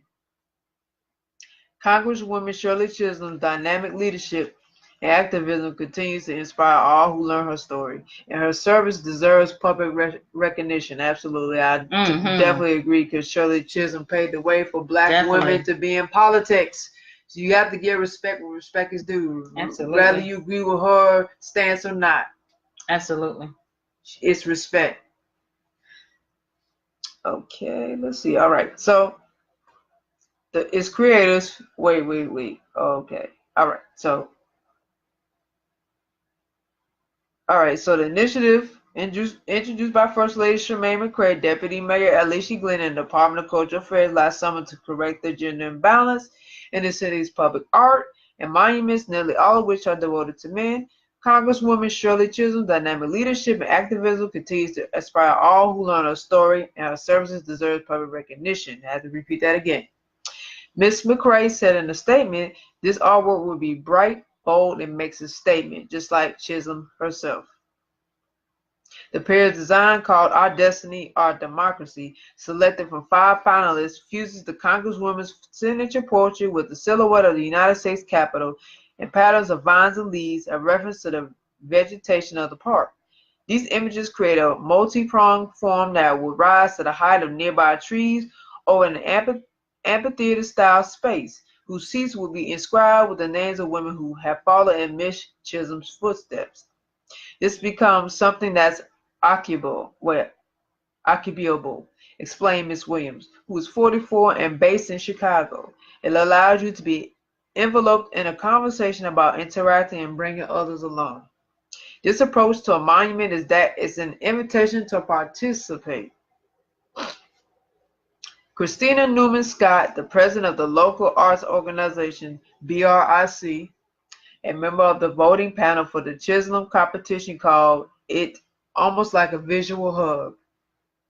Congresswoman Shirley Chisholm's dynamic leadership and activism continues to inspire all who learn her story, and her service deserves public recognition. Absolutely, I definitely agree, because Shirley Chisholm paved the way for black women to be in politics. So you have to give respect where respect is due. Absolutely. Whether you agree with her stance or not. Absolutely. It's respect. Okay, let's see. All right, so its creators. Wait. Okay. All right. So the initiative introduced by First Lady Shirley McCray, Deputy Mayor Alicia Glenn, and the Department of Cultural Affairs last summer to correct the gender imbalance in the city's public art and monuments, nearly all of which are devoted to men. Congresswoman Shirley Chisholm's dynamic leadership and activism continues to inspire all who learn her story, and her services deserve public recognition. I have to repeat that again. Ms. McCray said in a statement, "This artwork will be bright, bold, and makes a statement," just like Chisholm herself. The pair's design, called Our Destiny, Our Democracy, selected from 5 finalists, fuses the Congresswoman's signature portrait with the silhouette of the United States Capitol and patterns of vines and leaves, a reference to the vegetation of the park. These images create a multi-pronged form that would rise to the height of nearby trees or an amphitheater-style space, whose seats will be inscribed with the names of women who have followed in Miss Chisholm's footsteps. This becomes something that's occupiable, explained Miss Williams, who is 44 and based in Chicago. It allows you to be enveloped in a conversation about interacting and bringing others along. This approach to a monument is that it's an invitation to participate. Christina Newman Scott, the president of the local arts organization BRIC, a member of the voting panel for the Chisholm competition, called it almost like a visual hug.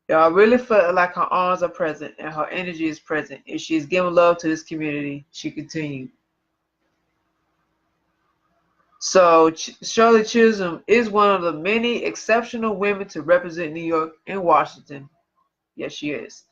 I really felt like her arms are present and her energy is present. If she is giving love to this community, she continued. So Shirley Chisholm is one of the many exceptional women to represent New York and Washington. Yes, she is.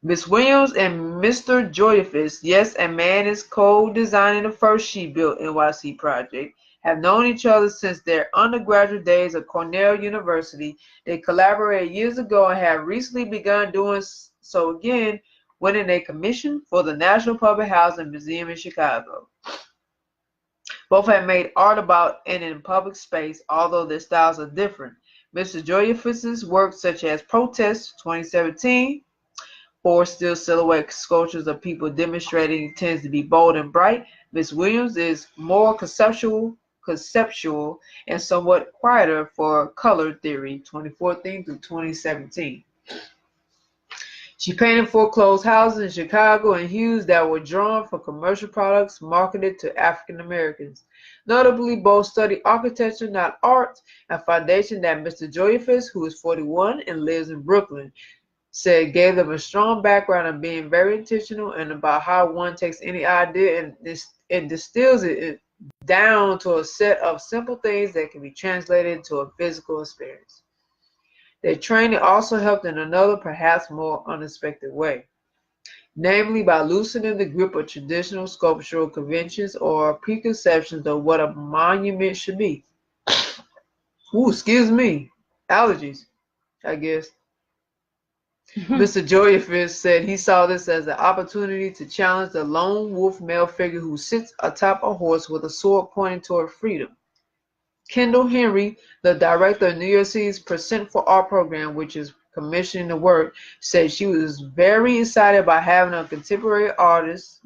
Miss Williams and Mr. Joyafis, yes, a man is co-designing the first She Built NYC project, have known each other since their undergraduate days at Cornell University. They collaborated years ago and have recently begun doing so again, winning a commission for the National Public Housing Museum in Chicago. Both have made art about and in public space, although their styles are different. Mr. Joyafis' work, such as Protest 2017, or still silhouette sculptures of people demonstrating, tends to be bold and bright. Miss Williams is more conceptual and somewhat quieter for Color Theory 2014 through 2017. She painted foreclosed houses in Chicago in hues that were drawn from commercial products marketed to African Americans. Notably, both study architecture, not art, a foundation that Mr. Joyafis, who is 41 and lives in Brooklyn, said gave them a strong background of being very intentional and about how one takes any idea and distills it down to a set of simple things that can be translated into a physical experience. Their training also helped in another, perhaps more unexpected way, namely by loosening the grip of traditional sculptural conventions or preconceptions of what a monument should be. Ooh, excuse me, allergies, I guess. Mr. Joyafis said he saw this as an opportunity to challenge the lone wolf male figure who sits atop a horse with a sword pointing toward freedom. Kendall Henry, the director of New York City's Percent for Art program, which is commissioning the work, said she was very excited about having contemporary artists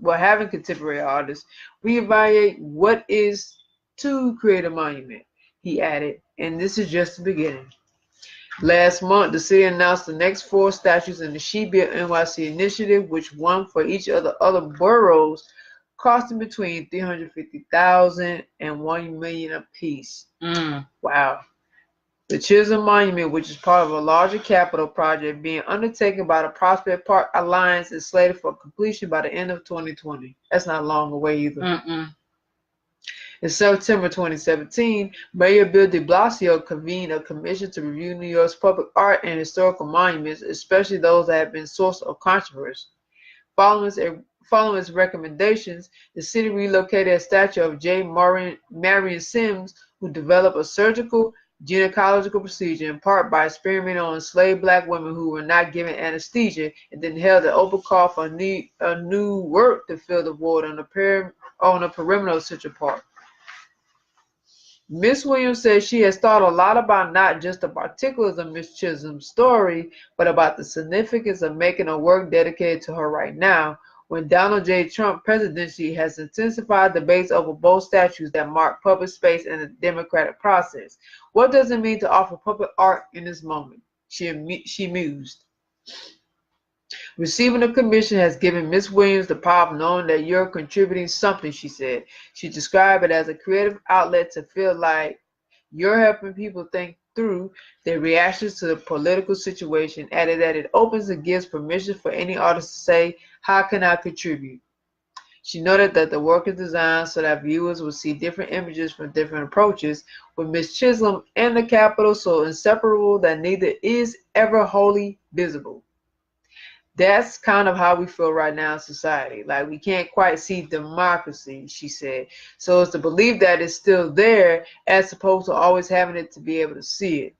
reevaluate what is to create a monument. He added, and this is just the beginning. Last month, the city announced the next 4 statues in the She Built NYC initiative, which one for each of the other boroughs, costing between $350,000 and $1 million apiece. Wow. The Chisholm Monument, which is part of a larger capital project being undertaken by the Prospect Park Alliance, is slated for completion by the end of 2020. That's not long away either. In September 2017, Mayor Bill de Blasio convened a commission to review New York's public art and historical monuments, especially those that have been source of controversy. Following its recommendations, the city relocated a statue of J. Marion Sims, who developed a surgical gynecological procedure in part by experimenting on enslaved black women who were not given anesthesia, and then held an open call for a new work to fill the void on the perimeter of Central Park. Miss Williams says she has thought a lot about not just the particulars of Miss Chisholm's story, but about the significance of making a work dedicated to her right now, when Donald J. Trump presidency has intensified debates over both statues that mark public space and the democratic process. What does it mean to offer public art in this moment? She mused. Receiving a commission has given Miss Williams the power of knowing that you're contributing something, she said. She described it as a creative outlet to feel like you're helping people think through their reactions to the political situation, added that it opens and gives permission for any artist to say, how can I contribute? She noted that the work is designed so that viewers will see different images from different approaches, with Miss Chisholm and the Capitol so inseparable that neither is ever wholly visible. That's kind of how we feel right now in society. Like, we can't quite see democracy, she said. So it's to believe that it's still there as opposed to always having it to be able to see it.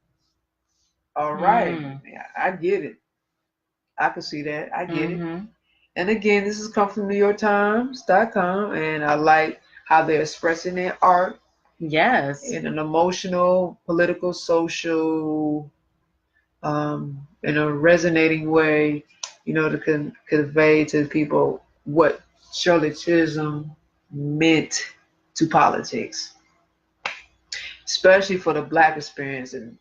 All right. Yeah, I get it. I can see that. I get it. And again, this has come from NewYorkTimes.com, and I like how they're expressing their art. Yes. In an emotional, political, social, in a resonating way, to convey to people what Shirley Chisholm meant to politics, especially for the Black experience and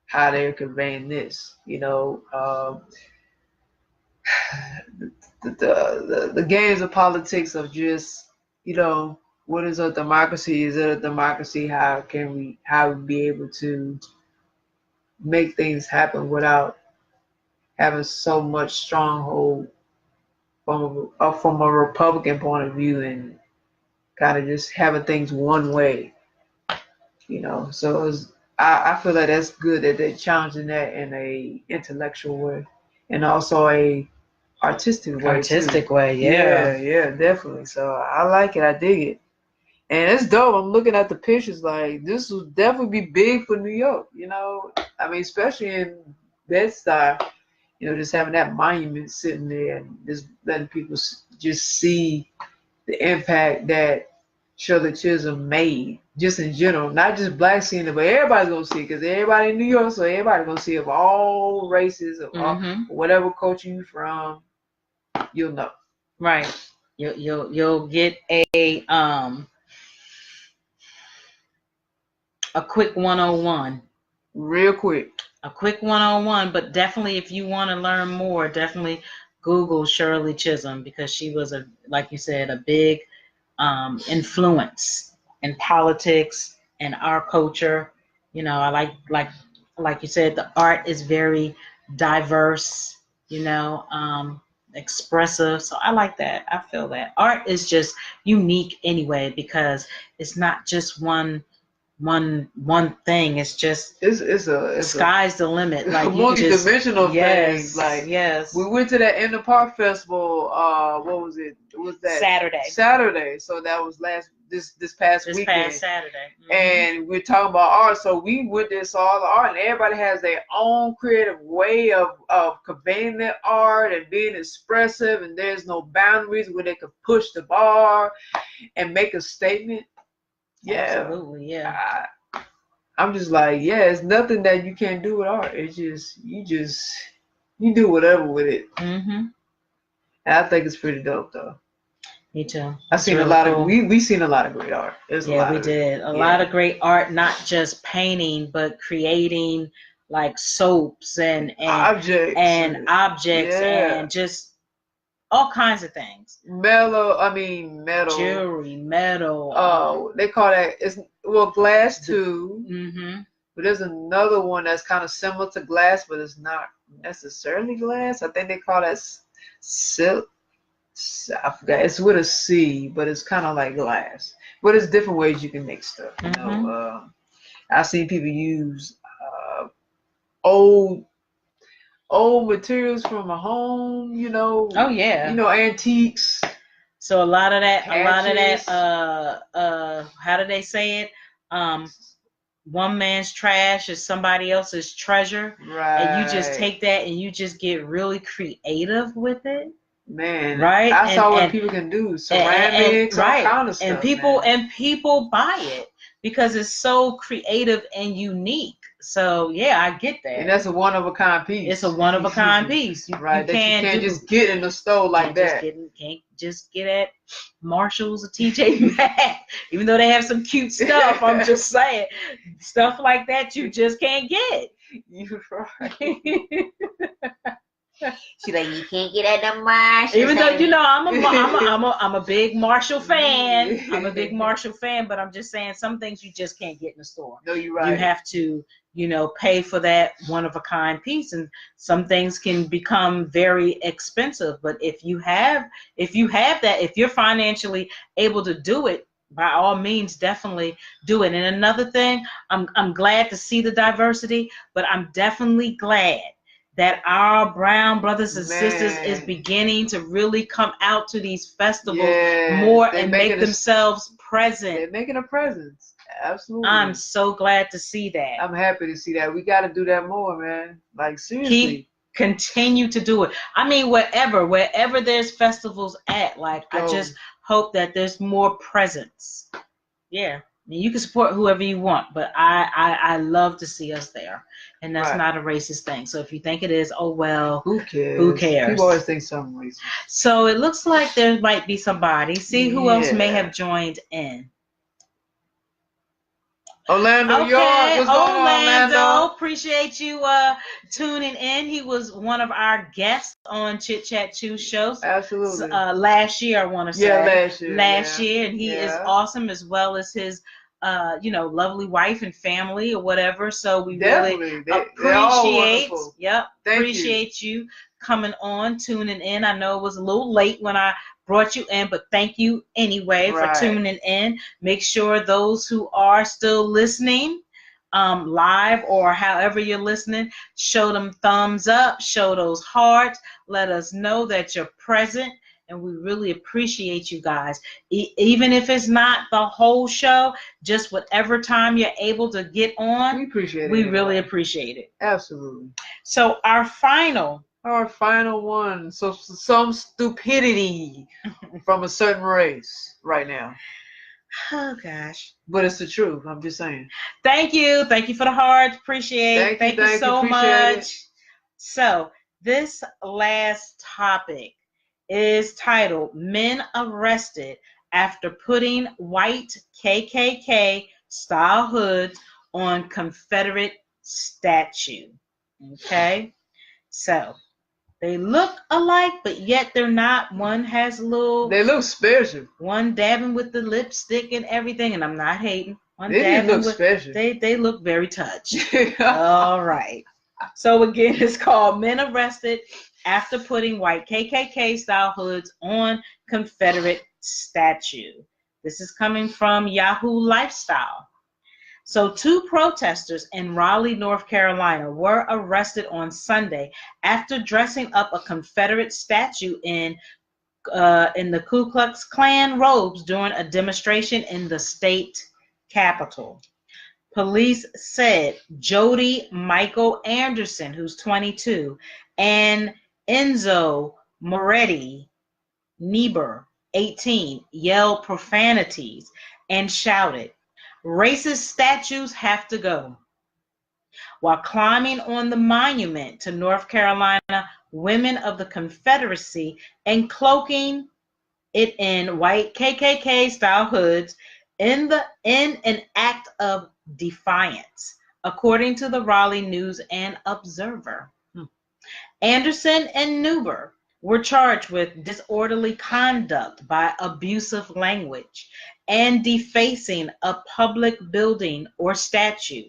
how they're conveying this. The games of politics of just, what is a democracy? Is it a democracy? How we be able to make things happen without having so much stronghold from a Republican point of view, and kind of just having things one way, So I feel like that's good that they're challenging that in a intellectual way, and also a artistic way. Yeah, definitely. So I like it. I dig it, and it's dope. I'm looking at the pictures. Like, this will definitely be big for New York. I mean, especially in Bed-Stuy. Just having that monument sitting there and just letting people just see the impact that Shirley Chisholm made, just in general, not just Black seeing it, but everybody's gonna see it, because everybody in New York, so everybody's gonna see it, of all races, of all, whatever culture you're from, you'll know. Right. You'll get a quick 101. Real quick. A quick 101, but definitely if you want to learn more, definitely Google Shirley Chisholm, because she was, like you said, a big influence in politics and our culture. I like you said, the art is very diverse, expressive. So I like that. I feel that art is just unique anyway, because it's not just one thing. It's just it's sky's the limit. Like, multi-dimensional things. Like, yes, we went to that In the Park festival. What was it? Was that Saturday? So that was this past weekend. Past Saturday. And we're talking about art. So we went there, saw all the art, and everybody has their own creative way of conveying their art and being expressive. And there's no boundaries where they could push the bar and make a statement. Yeah, absolutely. Yeah. I'm just like, yeah, it's nothing that you can't do with art. It's just you do whatever with it. Mm-hmm. And I think it's pretty dope though. Me too. I've It's seen a really lot of cool. we seen a lot of great art. There's a Yeah, lot we of it. did a Yeah. lot of great art, not just painting, but creating like soaps and Objects. Yeah. and just all kinds of things. Metal. Jewelry, metal. Oh, they call that glass too. Mm-hmm. But there's another one that's kind of similar to glass, but it's not necessarily glass. I think they call that silk. I forgot. It's with a C, but it's kind of like glass. But there's different ways you can make stuff. You Mm-hmm. know, I've seen people use old materials from a home. You know. Oh yeah. You know, antiques. So a lot of that, Hatches. how do they say it? One man's trash is somebody else's treasure. Right. And you just take that and you just get really creative with it. Man, Right? I saw what people can do. Ceramics, all kind of stuff. And people buy it because it's so creative and unique. So yeah, I get that. And that's a one of a kind piece. It's a one of a kind piece. Right. You can't just get in the store like that. Can't just get at Marshalls or TJ Maxx. Even though they have some cute stuff, I'm just saying. Stuff like that you just can't get. You're right. She's like, you can't get at the Marshall. Even though I'm a big Marshall fan. I'm a big Marshall fan, but I'm just saying some things you just can't get in the store. No, you're right. You have to, pay for that one of a kind piece, and some things can become very expensive. But if you have that, if you're financially able to do it, by all means, definitely do it. And another thing, I'm glad to see the diversity, but I'm definitely glad that our brown brothers and sisters is beginning to really come out to these festivals more and make themselves present. They're making a presence. Absolutely. I'm so glad to see that. I'm happy to see that. We got to do that more, man. Like, seriously. Continue to do it. I mean, wherever there's festivals at, like, I just hope that there's more presence. Yeah. I mean, you can support whoever you want, but I love to see us there. And that's not a racist thing. So if you think it is, oh, well. Who cares? Who cares? People always think something racist. So it looks like there might be somebody. See who else may have joined in. Orlando, okay. What's going on, Orlando? Appreciate you tuning in. He was one of our guests on Chit Chat 2 shows. Absolutely. Last year, I want to say. Yeah, last year. And he is awesome, as well as his lovely wife and family or whatever. So we really appreciate you coming on, tuning in. I know it was a little late when I brought you in, but thank you anyway for tuning in. Make sure those who are still listening live or however you're listening, show them thumbs up, show those hearts, let us know that you're present. And we really appreciate you guys. Even if it's not the whole show, just whatever time you're able to get on, we really appreciate it. Absolutely. So our final one. So some stupidity from a certain race right now. Oh gosh. But it's the truth. I'm just saying. Thank you for the hearts. Appreciate it. Thank you so much. So this last topic is titled Men Arrested After Putting White KKK Style Hoods on Confederate Statue. Okay? So they look alike, but yet they're not. One has They look special. One dabbing with the lipstick and everything, and I'm not hating. They look special. They look very touched. All right. So again, it's called Men Arrested After Putting White KKK Style Hoods on Confederate Statue. This is coming from Yahoo Lifestyle. So 2 protesters in Raleigh, North Carolina were arrested on Sunday after dressing up a Confederate statue in the Ku Klux Klan robes during a demonstration in the state capitol. Police said Jody Michael Anderson, who's 22, and Enzo Moretti Niebuhr, 18, yelled profanities and shouted, Racist statues have to go. While climbing on the monument to North Carolina women of the Confederacy and cloaking it in white KKK style hoods in an act of defiance, according to the Raleigh News and Observer. Anderson and Newber were charged with disorderly conduct by abusive language and defacing a public building or statue,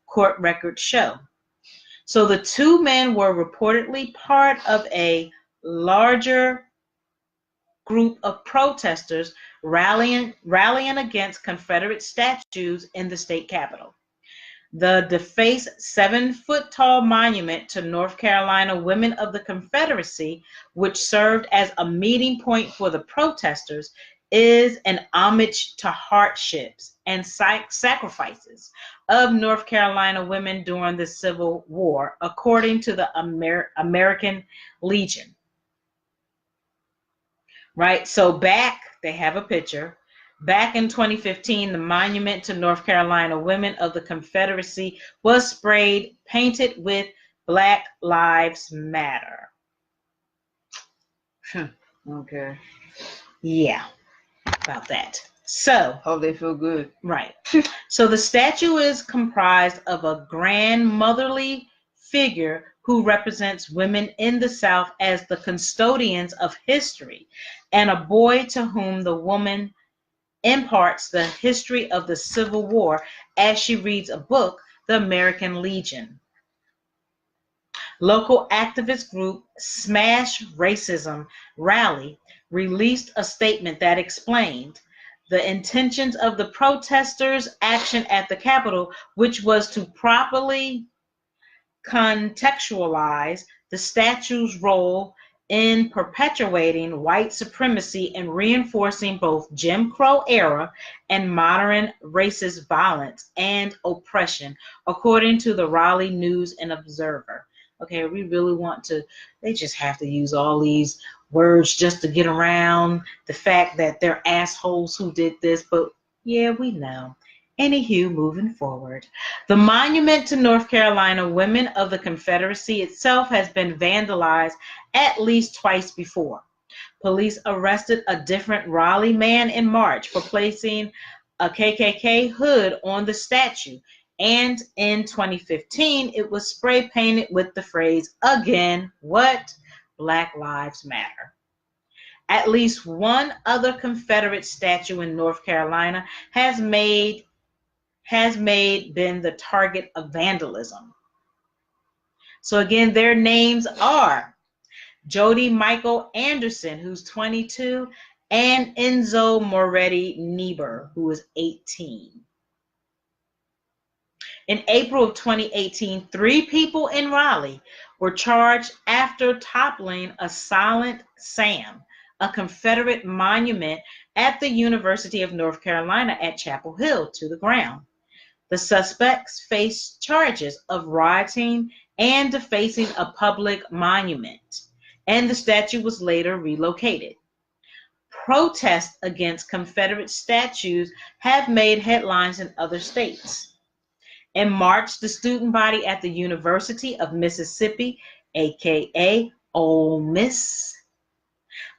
court records show. So the two men were reportedly part of a larger group of protesters rallying against Confederate statues in the state capitol. The defaced 7-foot-tall monument to North Carolina women of the Confederacy, which served as a meeting point for the protesters, is an homage to hardships and sacrifices of North Carolina women during the Civil War, according to the American Legion. Right, so they have a picture. Back in 2015, the monument to North Carolina women of the Confederacy was painted with Black Lives Matter. Okay. Yeah, about that. So, hope they feel good. Right. So the statue is comprised of a grandmotherly figure who represents women in the South as the custodians of history, and a boy to whom the woman imparts the history of the Civil War as she reads a book, The American Legion. Local activist group Smash Racism Rally released a statement that explained the intentions of the protesters' action at the Capitol, which was to properly contextualize the statue's role in perpetuating white supremacy and reinforcing both Jim Crow era and modern racist violence and oppression, according to the Raleigh News and Observer. Okay, we really want to, they just have to use all these words just to get around the fact that they're assholes who did this, but yeah, we know. Anywho, moving forward. The monument to North Carolina women of the Confederacy itself has been vandalized at least twice before. Police arrested a different Raleigh man in March for placing a KKK hood on the statue, and in 2015, it was spray painted with the phrase, again, what? Black Lives Matter. At least one other Confederate statue in North Carolina has been the target of vandalism. So again, their names are Jody Michael Anderson, who's 22, and Enzo Moretti Niebuhr, who is 18. In April of 2018, 3 people in Raleigh were charged after toppling a Silent Sam, a Confederate monument at the University of North Carolina at Chapel Hill, to the ground. The suspects faced charges of rioting and defacing a public monument, and the statue was later relocated. Protests against Confederate statues have made headlines in other states. In March, the student body at the University of Mississippi, aka Ole Miss,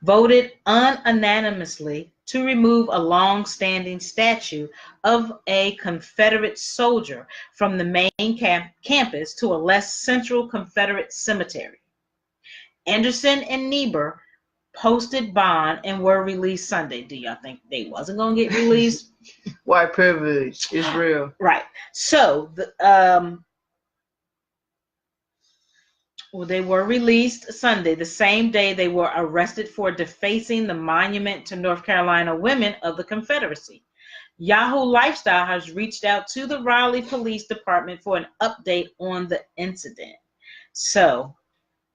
voted unanimously to remove a long-standing statue of a Confederate soldier from the main campus to a less central Confederate cemetery. Anderson and Niebuhr posted bond and were released Sunday. Do y'all think they wasn't going to get released? White privilege is real. Right. So, they were released Sunday, the same day they were arrested for defacing the monument to North Carolina women of the Confederacy. Yahoo Lifestyle has reached out to the Raleigh Police Department for an update on the incident. So,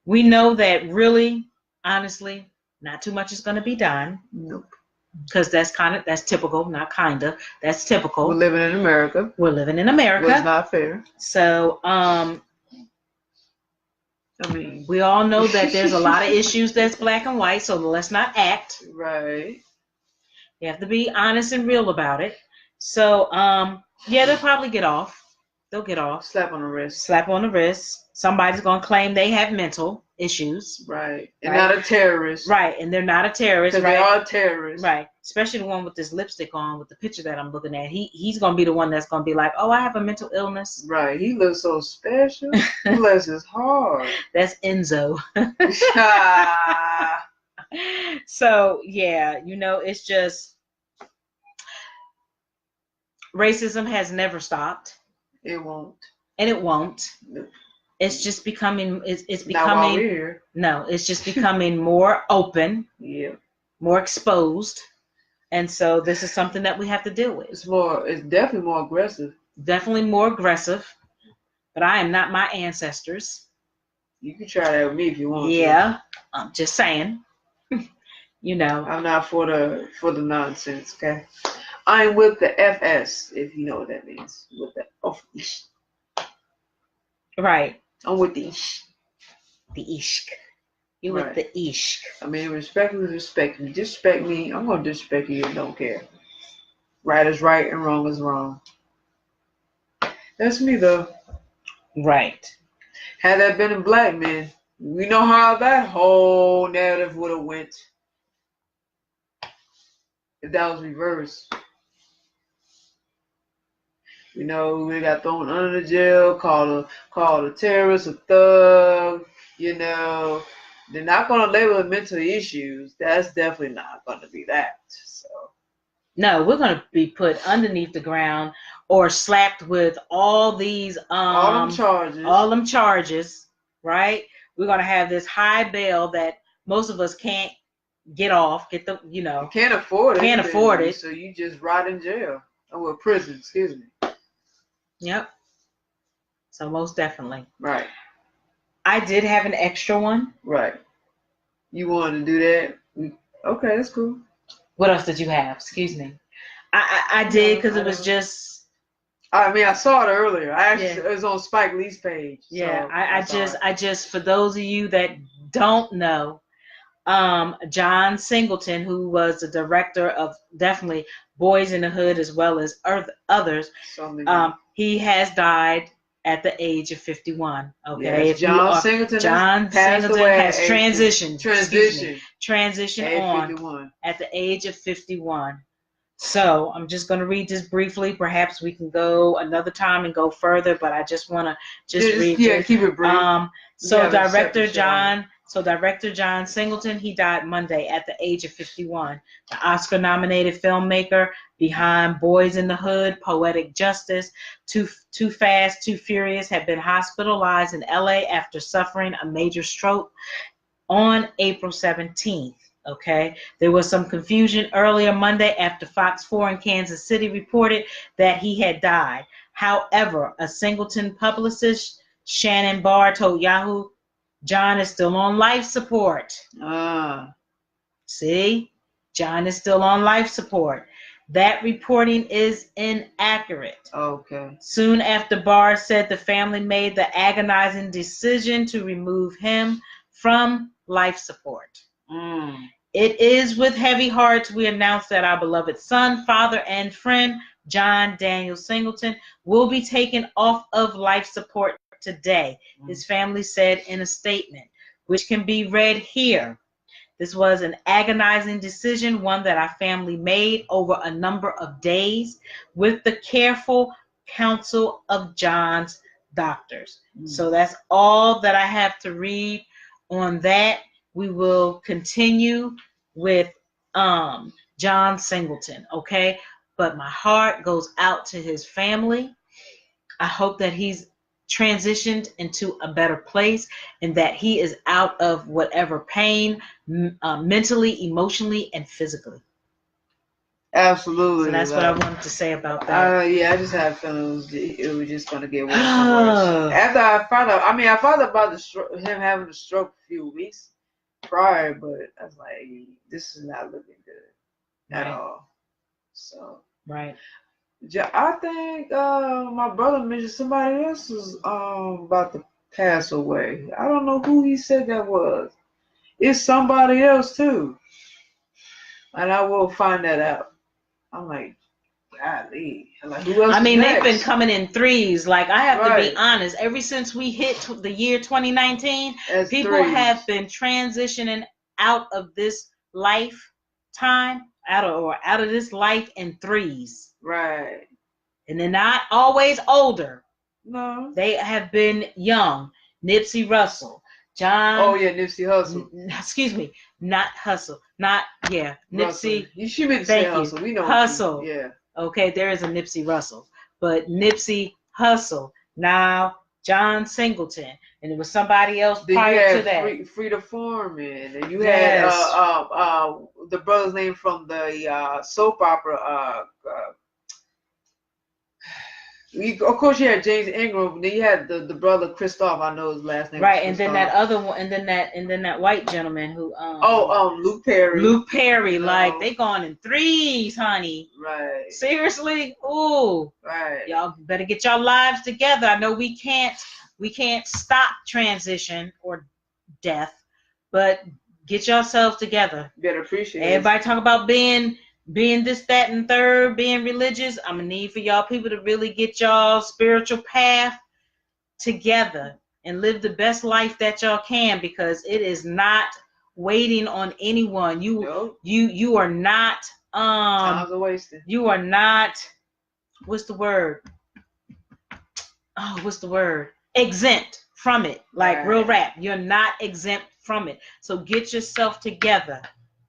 we know that really, honestly, not too much is going to be done. Nope. Because that's typical, not kinda. That's typical. We're living in America. We're living in America. Well, it's not fair. So, we all know that there's a lot of issues that's black and white, so let's not act. Right. You have to be honest and real about it. So, Yeah, they'll probably get off. They'll get off. Slap on the wrist. Slap on the wrist. Somebody's gonna claim they have mental issues. Right. And Right. not a terrorist. Right, and they're not a terrorist. Because Right. they are terrorists. Right. Especially the one with this lipstick on with the picture that I'm looking at. He's gonna be the one that's gonna be like, oh, I have a mental illness. Right. He looks so special. Bless his heart. That's Enzo. So yeah, it's just racism has never stopped. It won't. And it won't. No. It's just becoming it's Not while becoming we're here. no, it's just becoming more open, Yeah. more exposed. And so this is something that we have to deal with. It's definitely more aggressive. Definitely more aggressive. But I am not my ancestors. You can try that with me if you want. Yeah. I'm just saying. I'm not for the nonsense, okay? I'm with the FS, if you know what that means. With the Right. I'm with the ish. The ishk. You Right. with the ishk. I mean, respect me. Disrespect me. I'm gonna disrespect you and don't care. Right is right and wrong is wrong. That's me though. Right. Had that been a black man, we know how that whole narrative would have went. If that was reversed. We got thrown under the jail, called a terrorist, a thug, They're not going to label it mental issues. That's definitely not going to be that. So. No, we're going to be put underneath the ground or slapped with all these all them charges, right? We're going to have this high bail that most of us can't get off, can't afford it. Can't afford it. So you just rot in jail. Or prison, excuse me. Yep. So most definitely. Right. I did have an extra one. Right. You wanted to do that? Okay, that's cool. What else did you have? Excuse me. I did because it was just. I mean, I saw it earlier. It was on Spike Lee's page. Yeah, so I just for those of you that don't know, John Singleton, who was the director of definitely Boys in the Hood as well as others, he has died at the age of 51. Okay, yes, John Singleton has transitioned on 51. At the age of 51. So I'm just going to read this briefly. Perhaps we can go another time and go further, but I just want to read it. Yeah, keep it brief. Director John Singleton, he died Monday at the age of 51. The Oscar-nominated filmmaker behind Boys in the Hood, Poetic Justice, Too Fast, Too Furious, had been hospitalized in LA after suffering a major stroke on April 17th. Okay, there was some confusion earlier Monday after Fox 4 in Kansas City reported that he had died. However, a Singleton publicist, Shannon Barr, told Yahoo, John is still on life support. See? John is still on life support. That reporting is inaccurate. Okay. Soon after Barr said the family made the agonizing decision to remove him from life support. It is with heavy hearts we announce that our beloved son, father, and friend, John Daniel Singleton, will be taken off of life support today, his family said in a statement, which can be read here. This was an agonizing decision, one that our family made over a number of days with the careful counsel of John's doctors. So that's all that I have to read on that. We will continue with John Singleton, okay? But my heart goes out to his family. I hope that he's transitioned into a better place and that he is out of whatever pain, mentally, emotionally, and physically. Absolutely. So that's what I wanted to say about that. Yeah, I just have feelings it was just going to get worse and worse. After I found out about him having a stroke a few weeks prior, but I was like, this is not looking good at all. So. Right. I think my brother mentioned somebody else was about to pass away. I don't know who he said that was. It's somebody else too. And I will find that out. I'm like, Golly. Like, who else I mean, is they've been next? coming in threes. Like, I have to Right. be honest. Ever since we hit the year 2019, That's people threes. have been transitioning out of this lifetime, out of this life in threes. Right. And they're not always older. No. They have been young. Nipsey Russell, John. Oh yeah, Nipsey Hussle. Excuse me, not Hustle. Not Nipsey. Russell. You should meant to say Thank you. Hustle. We know Hustle. Yeah. Okay, there is a Nipsey Russell, but Nipsey Hussle. Now John Singleton, and it was somebody else Then prior you had to that. Frida Foreman, and you Yes. had the brother's name from the soap opera. Of course, you had James Ingram. But then you had the brother Christoph. I know his last name. Right, and then that other one, and then that white gentleman who Luke Perry. Luke Perry, like they gone in threes, honey. Right. Seriously? Ooh. Right. Y'all better get your lives together. I know we can't stop transition or death, but get yourself together. You better appreciate Everybody talk about being this, that, and third, being religious. I'm gonna need for y'all people to really get y'all spiritual path together and live the best life that y'all can, because it is not waiting on anyone. You are not time's a wasted. You are not, what's the word? Exempt from it. Like right. Real rap. You're not exempt from it. So get yourself together.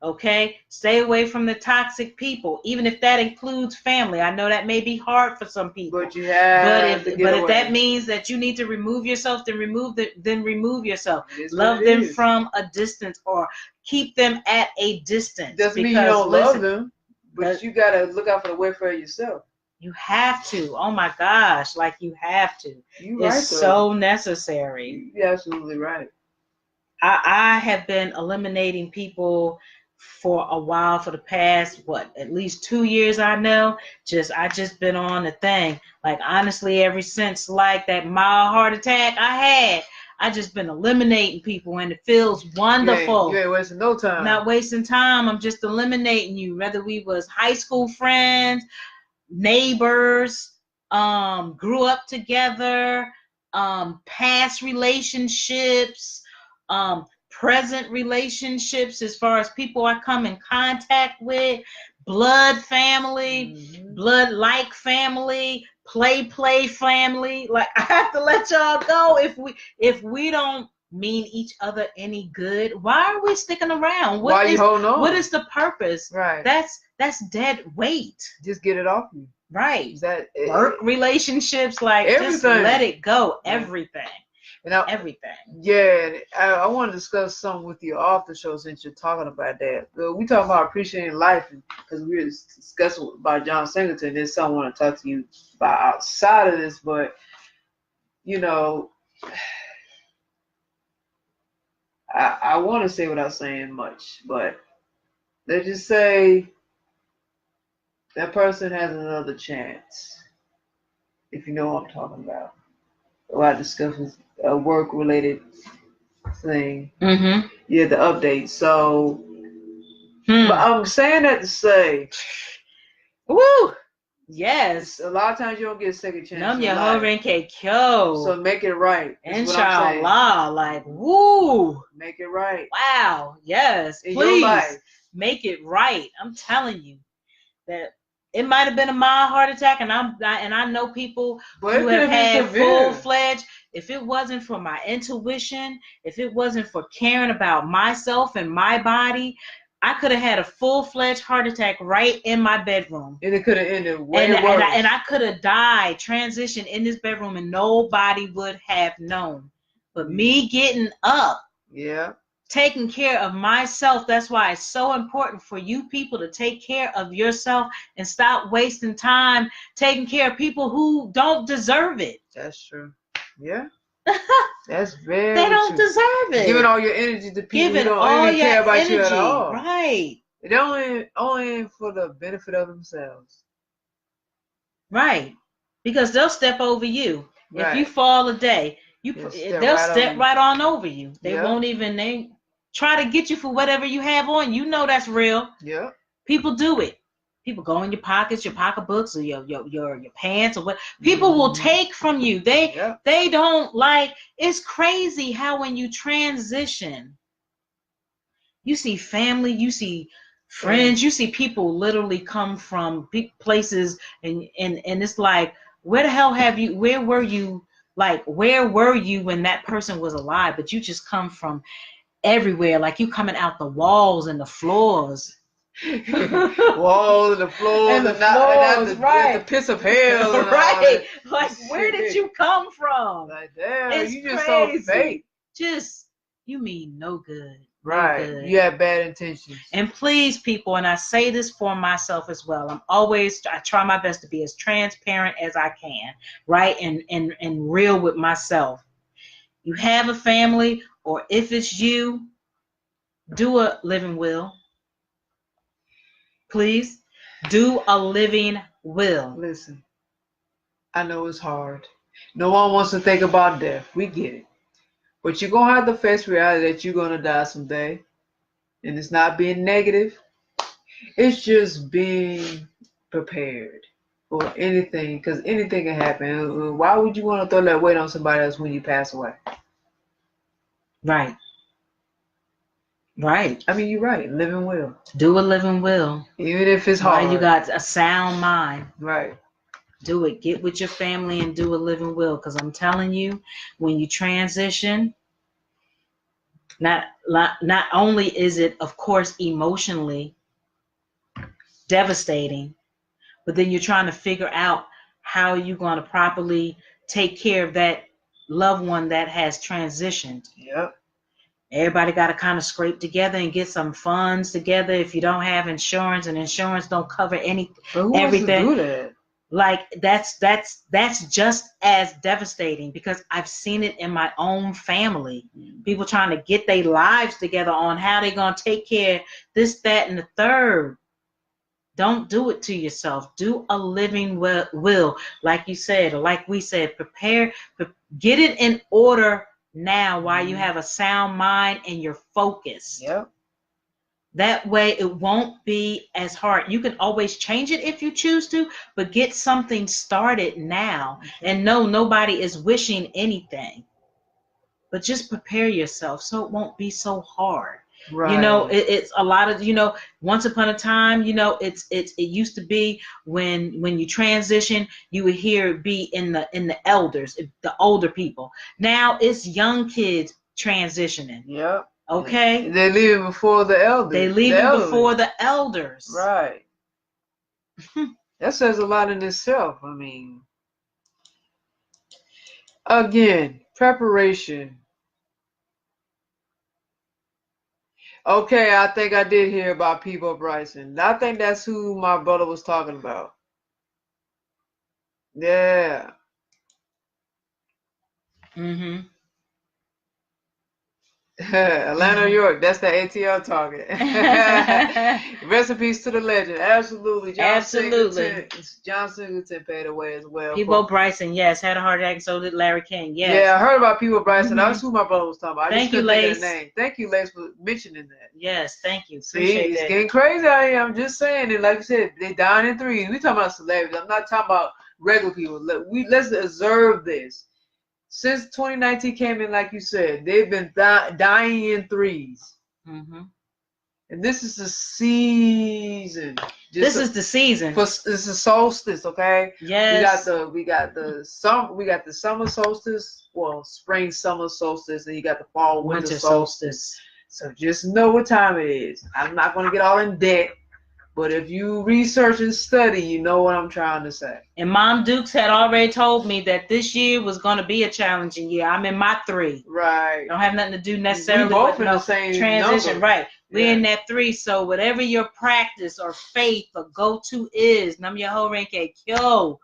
Okay? Stay away from the toxic people, even if that includes family. I know that may be hard for some people. But you have But if that means that you need to remove yourself, then remove yourself. Love them from a distance, or keep them at a distance. Doesn't mean you don't love them, but you gotta look out for the welfare yourself. You have to. Oh my gosh, like you have to. It's so necessary. You're absolutely right. I have been eliminating people for a while, for the past at least 2 years. I know. I just been on the thing. Like honestly, ever since like that mild heart attack I had, I just been eliminating people, and it feels wonderful. You ain't wasting no time. Not wasting time. I'm just eliminating you. Whether we was high school friends, neighbors, grew up together, past relationships, present relationships, as far as people I come in contact with, blood family, blood like family, play family. Like I have to let y'all go. If we don't mean each other any good, why are we sticking around? Why are you holding on? What is the purpose? Right. That's dead weight. Just get it off you. Right. That work relationships, like everything. Just let it go. Everything. Everything. Yeah, I want to discuss something with you off the show since you're talking about that. We talk about appreciating life, because we were discussing about John Singleton. There's something I want to talk to you about outside of this, but I want to say without saying much, but let's just say that person has another chance, if you know what I'm talking about. While discussing a work-related thing. Mm-hmm. Yeah, the update. So, but I'm saying that to say, woo, yes. A lot of times you don't get a second chance. So make it right. Inshallah, like woo. Make it right. Wow. Yes. In please your life. Make it right. I'm telling you that. It might have been a mild heart attack, and I know people who have had full-fledged. If it wasn't for my intuition, if it wasn't for caring about myself and my body, I could have had a full-fledged heart attack right in my bedroom. And it could have ended way worse. And I could have died, transitioned in this bedroom, and nobody would have known. But me getting up. Yeah. Taking care of myself. That's why it's so important for you people to take care of yourself and stop wasting time taking care of people who don't deserve it. That's true. Yeah. That's very They don't deserve it. Giving all your energy to people who don't even care about you at all. Right. They're only for the benefit of themselves. Right. Because they'll step over you. Right. If you fall a day, they'll step right on over you. They won't even try to get you for whatever you have on. You know that's real. Yeah. People do it. People go in your pockets, your pocketbooks, or your pants, or what. People will take from you. They don't like. It's crazy how when you transition, you see family, you see friends, you see people literally come from big places, and it's like, where the hell have you? Where were you? Like, where were you when that person was alive? But you just come from everywhere, like you coming out the walls and the floors. Walls and the floors and the the pits of hell. And right. Like, where did you come from? Like, damn, it's you just crazy. so fake. Just, you mean no good. Right. No good. You have bad intentions. And please, people, and I say this for myself as well, I try my best to be as transparent as I can, right? And real with myself. You have a family, or if it's you, do a living will. Please do a living will. Listen, I know it's hard. No one wants to think about death. We get it. But you're going to have to face reality that you're going to die someday. And it's not being negative. It's just being prepared for anything. Because anything can happen. Why would you want to throw that weight on somebody else when you pass away? Right. Right. I mean, you're right. Living will. Do a living will. Even if it's hard. Right, you got a sound mind. Right. Do it. Get with your family and do a living will. Because I'm telling you, when you transition, not only is it, of course, emotionally devastating, but then you're trying to figure out how you're going to properly take care of that loved one that has transitioned. Yep. Everybody got to kind of scrape together and get some funds together. If you don't have insurance, and insurance don't cover everything, wants to do that? Like, that's just as devastating, because I've seen it in my own family. People trying to get their lives together on how they're going to take care of this, that, and the third. Don't do it to yourself. Do a living will, like you said, or like we said, prepare, get it in order now while you have a sound mind and you're focused. Yep. That way it won't be as hard. You can always change it if you choose to, but get something started now. And no, nobody is wishing anything, but just prepare yourself so it won't be so hard. Right. You know, it's a lot of, once upon a time, it used to be when you transition, you would hear it be in the elders, the older people. Now it's young kids transitioning. Yep. Okay. They're leaving before the elders. They leaving before the elders. Right. That says a lot in itself. I mean, again, preparation. Okay, I think I did hear about Peebo Bryson. I think that's who my brother was talking about. Yeah. Mm-hmm. Atlanta, New York. That's the ATL target. Rest in peace to the legend. Absolutely. John Singleton paid away as well. Peebo Bryson, yes, had a heart attack, and so did Larry King. Yes. Yeah, I heard about Peebo Bryson. That's who my brother was talking about. Thank you, Lace. Thank you, Lace, for mentioning that. Yes, thank you. Appreciate it's getting crazy out here. I'm just saying it. Like I said, they dying in threes. We talking about celebrities. I'm not talking about regular people. Let's observe this. Since 2019 came in, like you said, they've been dying in threes. Mm-hmm. And this is the season. This is the season. This is solstice, okay? Yes. We got the summer solstice, spring summer solstice, and you got the fall winter solstice. So just know what time it is. I'm not gonna get all in debt. But if you research and study, you know what I'm trying to say. And Mom Dukes had already told me that this year was going to be a challenging year. I'm in my 3. Right. Don't have nothing to do necessarily with the same transition. Number. Right. We're in that 3. So whatever your practice or faith or go-to is, nam your whole rank yo.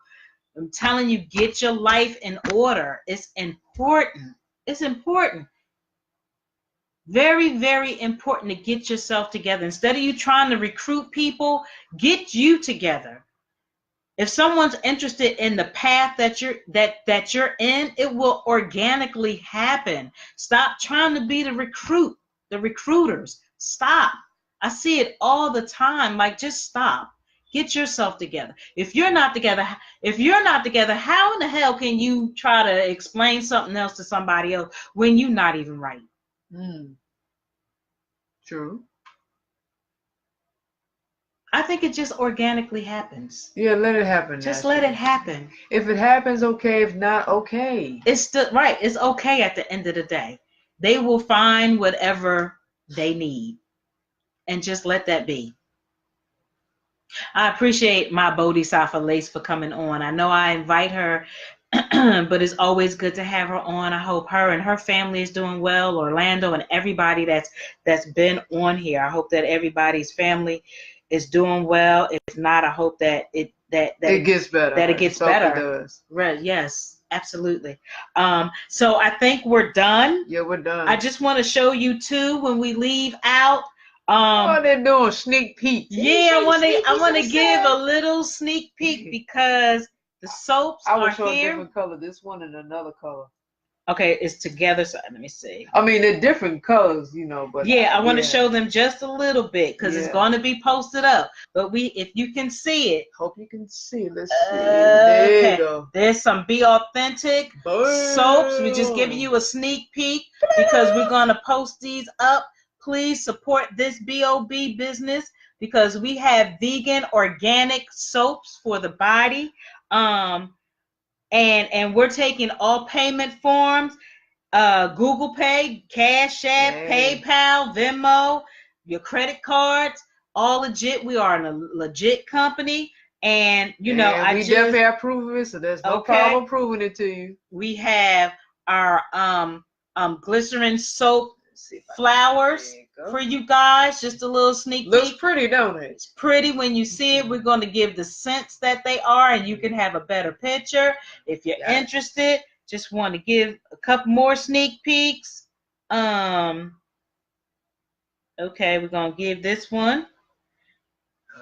I'm telling you, get your life in order. It's important. It's important. Very, very important to get yourself together. Instead of you trying to recruit people, get you together. If someone's interested in the path that you're in, it will organically happen. Stop trying to be the recruiters. Stop. I see it all the time. Like, just stop. Get yourself together. If you're not together, how in the hell can you try to explain something else to somebody else when you're not even right? True. I think it just organically happens. Yeah, let it happen. Just naturally. let it happen. If it happens, okay. If not, okay. It's still right. It's okay at the end of the day. They will find whatever they need, and just let that be. I appreciate my Bodhisattva Lace for coming on. I know I invite her, but it's always good to have her on. I hope her and her family is doing well. Orlando and everybody that's been on here. I hope that everybody's family is doing well. If not, I hope that it gets better. That it gets better. It does. Right? Yes, absolutely. So I think we're done. Yeah, we're done. I just want to show you too when we leave out. They're doing sneak peek. Yeah, I want to give a little sneak peek because the soaps I will are show here. a different color. This one and another color. Okay, it's together. So let me see. I mean, they're different colors, but yeah, I want to show them just a little bit because it's going to be posted up. But if you can see it, hope you can see. Let's see. There you go. There's some Be Authentic soaps. We're just giving you a sneak peek because we're going to post these up. Please support this B.O.B. business because we have vegan organic soaps for the body. And we're taking all payment forms, Google Pay, Cash App, PayPal, Venmo, your credit cards, all legit. We are a legit company. And we definitely approve of it, so there's no problem proving it to you. We have our glycerin soap flowers for you guys. Just a little sneak peek. Looks pretty, don't it? It's pretty when you see it. We're going to give the scents that they are, and you can have a better picture. If you're interested, just want to give a couple more sneak peeks. Okay, we're going to give this one.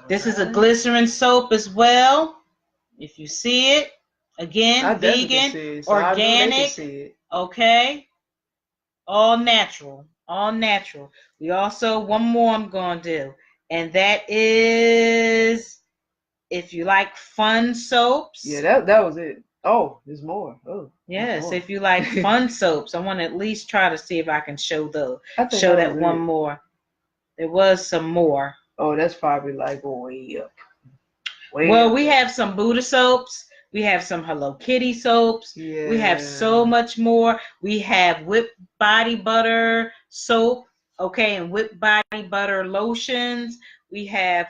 This is a glycerin soap as well. If you see it, again, vegan, organic. Okay. All natural. We also, one more I'm going to do, and that is, if you like fun soaps. Yeah, that was it. Oh, there's more. Oh, yes, more. If you like fun soaps, I want to at least try to see if I can show that one more. There was some more. Oh, that's probably like way up. We have some Buddha soaps. We have some Hello Kitty soaps. Yeah. We have so much more. We have whipped body butter soap, and whipped body butter lotions. We have,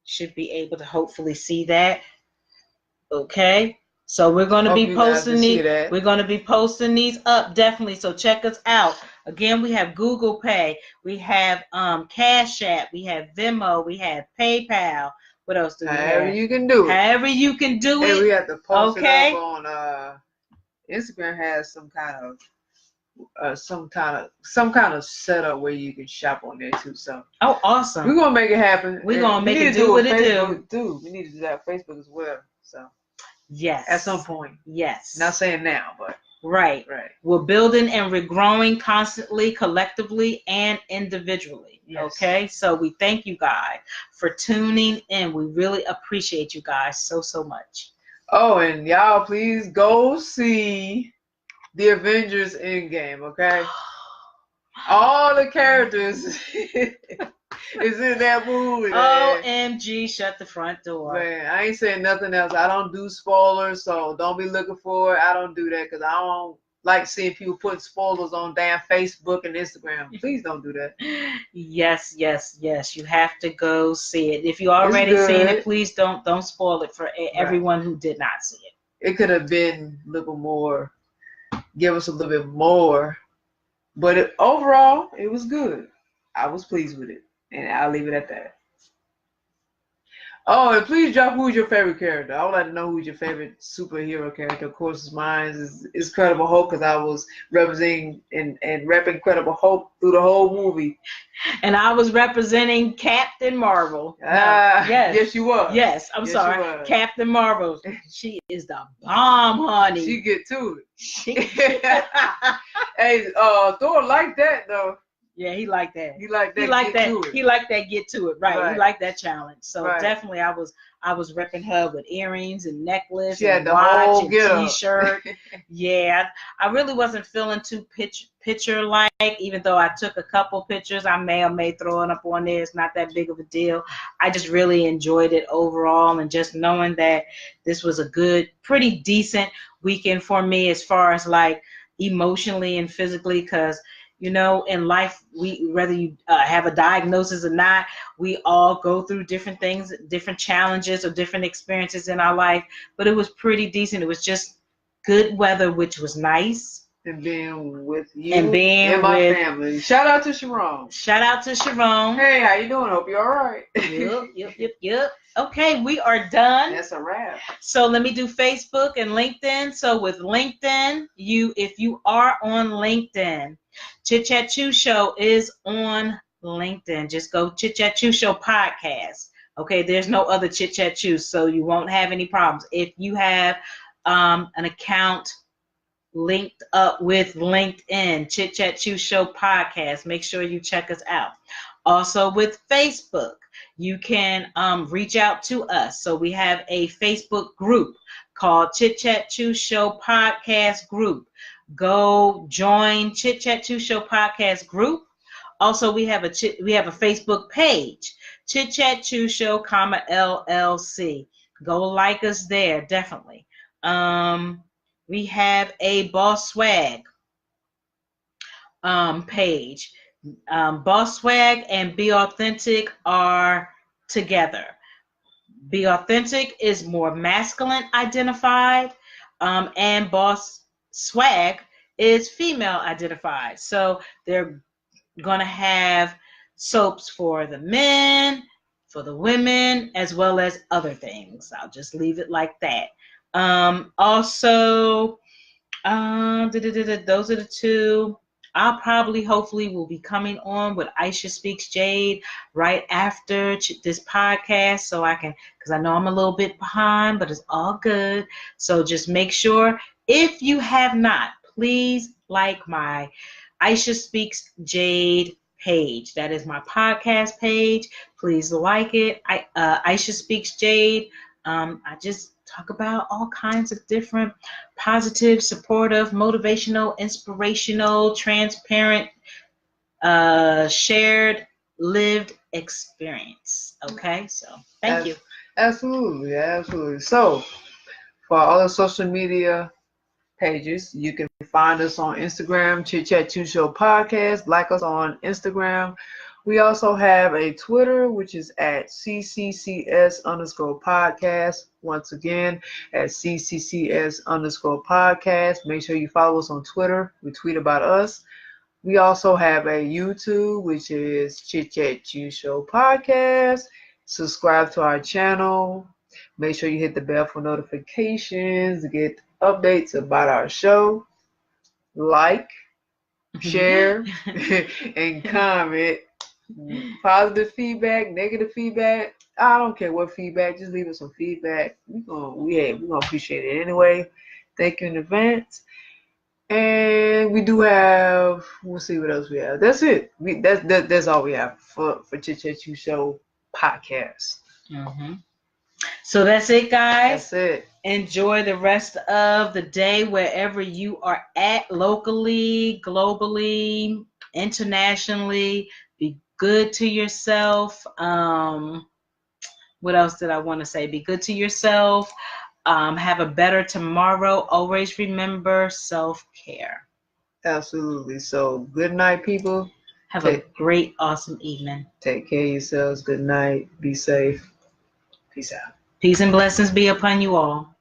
should be able to hopefully see that. Okay. So we're going to be posting these. We're going to be posting these up definitely. So check us out. Again, we have Google Pay. We have Cash App. We have Venmo. We have PayPal. What else do we have? However you can do it. However you can do it. We have to post it up on Instagram. Has some kind of setup where you can shop on there too. So awesome. We're gonna make it happen. We're gonna make it do what it do. We need to do that on Facebook as well. So yes, at some point. Yes. Not saying now, but right. We're building and we're growing constantly, collectively and individually. Yes. Okay, so we thank you guys for tuning in. We really appreciate you guys so much. Oh, and y'all, please go see the Avengers Endgame. Okay, all the characters is in that movie. OMG, shut the front door. Man, I ain't saying nothing else. I don't do spoilers, so don't be looking for it. I don't do that because I don't like seeing people putting spoilers on damn Facebook and Instagram. Please don't do that. Yes. You have to go see it. If you already seen it, please don't spoil it for everyone who did not see it. It could have been a little more, give us a little bit more, but overall, it was good. I was pleased with it, and I'll leave it at that. Oh, and please drop who's your favorite character. I would like to know who's your favorite superhero character. Of course, mine is Incredible Hulk because I was representing and repping Incredible Hulk through the whole movie. And I was representing Captain Marvel. Yes, you were. Yes, I'm sorry. Captain Marvel. She is the bomb, honey. She get to it. Hey, Thor like that though. Yeah, he liked that. He liked that. He liked get that. To it. He liked that. Get to it. Right. He liked that challenge. So Right. definitely, I was ripping her with earrings and necklace She had and the watch whole and get-up. T-shirt. Yeah, I really wasn't feeling too picture like. Even though I took a couple pictures, I may throw it up on there. It's not that big of a deal. I just really enjoyed it overall, and just knowing that this was a good, pretty decent weekend for me as far as like emotionally and physically, because you know, in life, whether you have a diagnosis or not, we all go through different things, different challenges or different experiences in our life. But it was pretty decent. It was just good weather, which was nice. And being with you and being my with family. Shout out to Sharon. Shout out to Sharon. Hey, how you doing? Hope you're all right. Yep. Okay, we are done. That's a wrap. So let me do Facebook and LinkedIn. So with LinkedIn, if you are on LinkedIn, Chit Chat Chew Show is on LinkedIn. Just go Chit Chat Chew Show podcast. Okay, there's no other Chit Chat Chew, so you won't have any problems. If you have an account linked up with LinkedIn, Chit Chat Chew Show podcast, make sure you check us out. Also with Facebook, you can reach out to us. So we have a Facebook group called Chit Chat Chew Show Podcast Group. Go join Chit Chat Chew Show Podcast Group. Also, we have a Facebook page, Chit Chat Chew Show, LLC. Go like us there, definitely. We have a Boss Swag page. Boss Swag and Be Authentic are together. Be Authentic is more masculine identified, and Boss Swag is female identified. So they're going to have soaps for the men, for the women, as well as other things. I'll just leave it like that. Also, those are the two. I'll hopefully will be coming on with Aisha Speaks Jade right after this podcast, so I can, because I know I'm a little bit behind, but it's all good. So just make sure, if you have not, please like my Aisha Speaks Jade page. That is my podcast page. Please like it. Aisha Speaks Jade. I just talk about all kinds of different positive, supportive, motivational, inspirational, transparent, shared, lived experience. Okay, so thank you. Absolutely. So, for all the social media pages, you can find us on Instagram, Chit Chat Chew Show Podcast. Like us on Instagram. We also have a Twitter, which is at CCCS_podcast. Once again, at CCCS_podcast. Make sure you follow us on Twitter. We tweet about us. We also have a YouTube, which is Chit Chat Chew Show Podcast. Subscribe to our channel. Make sure you hit the bell for notifications to get updates about our show. Like, share, and comment. Positive feedback, negative feedback. I don't care what feedback. Just leave us some feedback. We're gonna appreciate it anyway. Thank you in advance. And we do have. We'll see what else we have. That's it. That's all we have for Chit Chat Chew Show podcast. Mm-hmm. So that's it, guys. That's it. Enjoy the rest of the day wherever you are at, locally, globally, internationally. Be good to yourself. What else did I want to say? Be good to yourself. Have a better tomorrow. Always remember self-care. Absolutely. So good night, people. Have a great, awesome evening. Take care of yourselves. Good night. Be safe. Peace out. Peace and blessings be upon you all.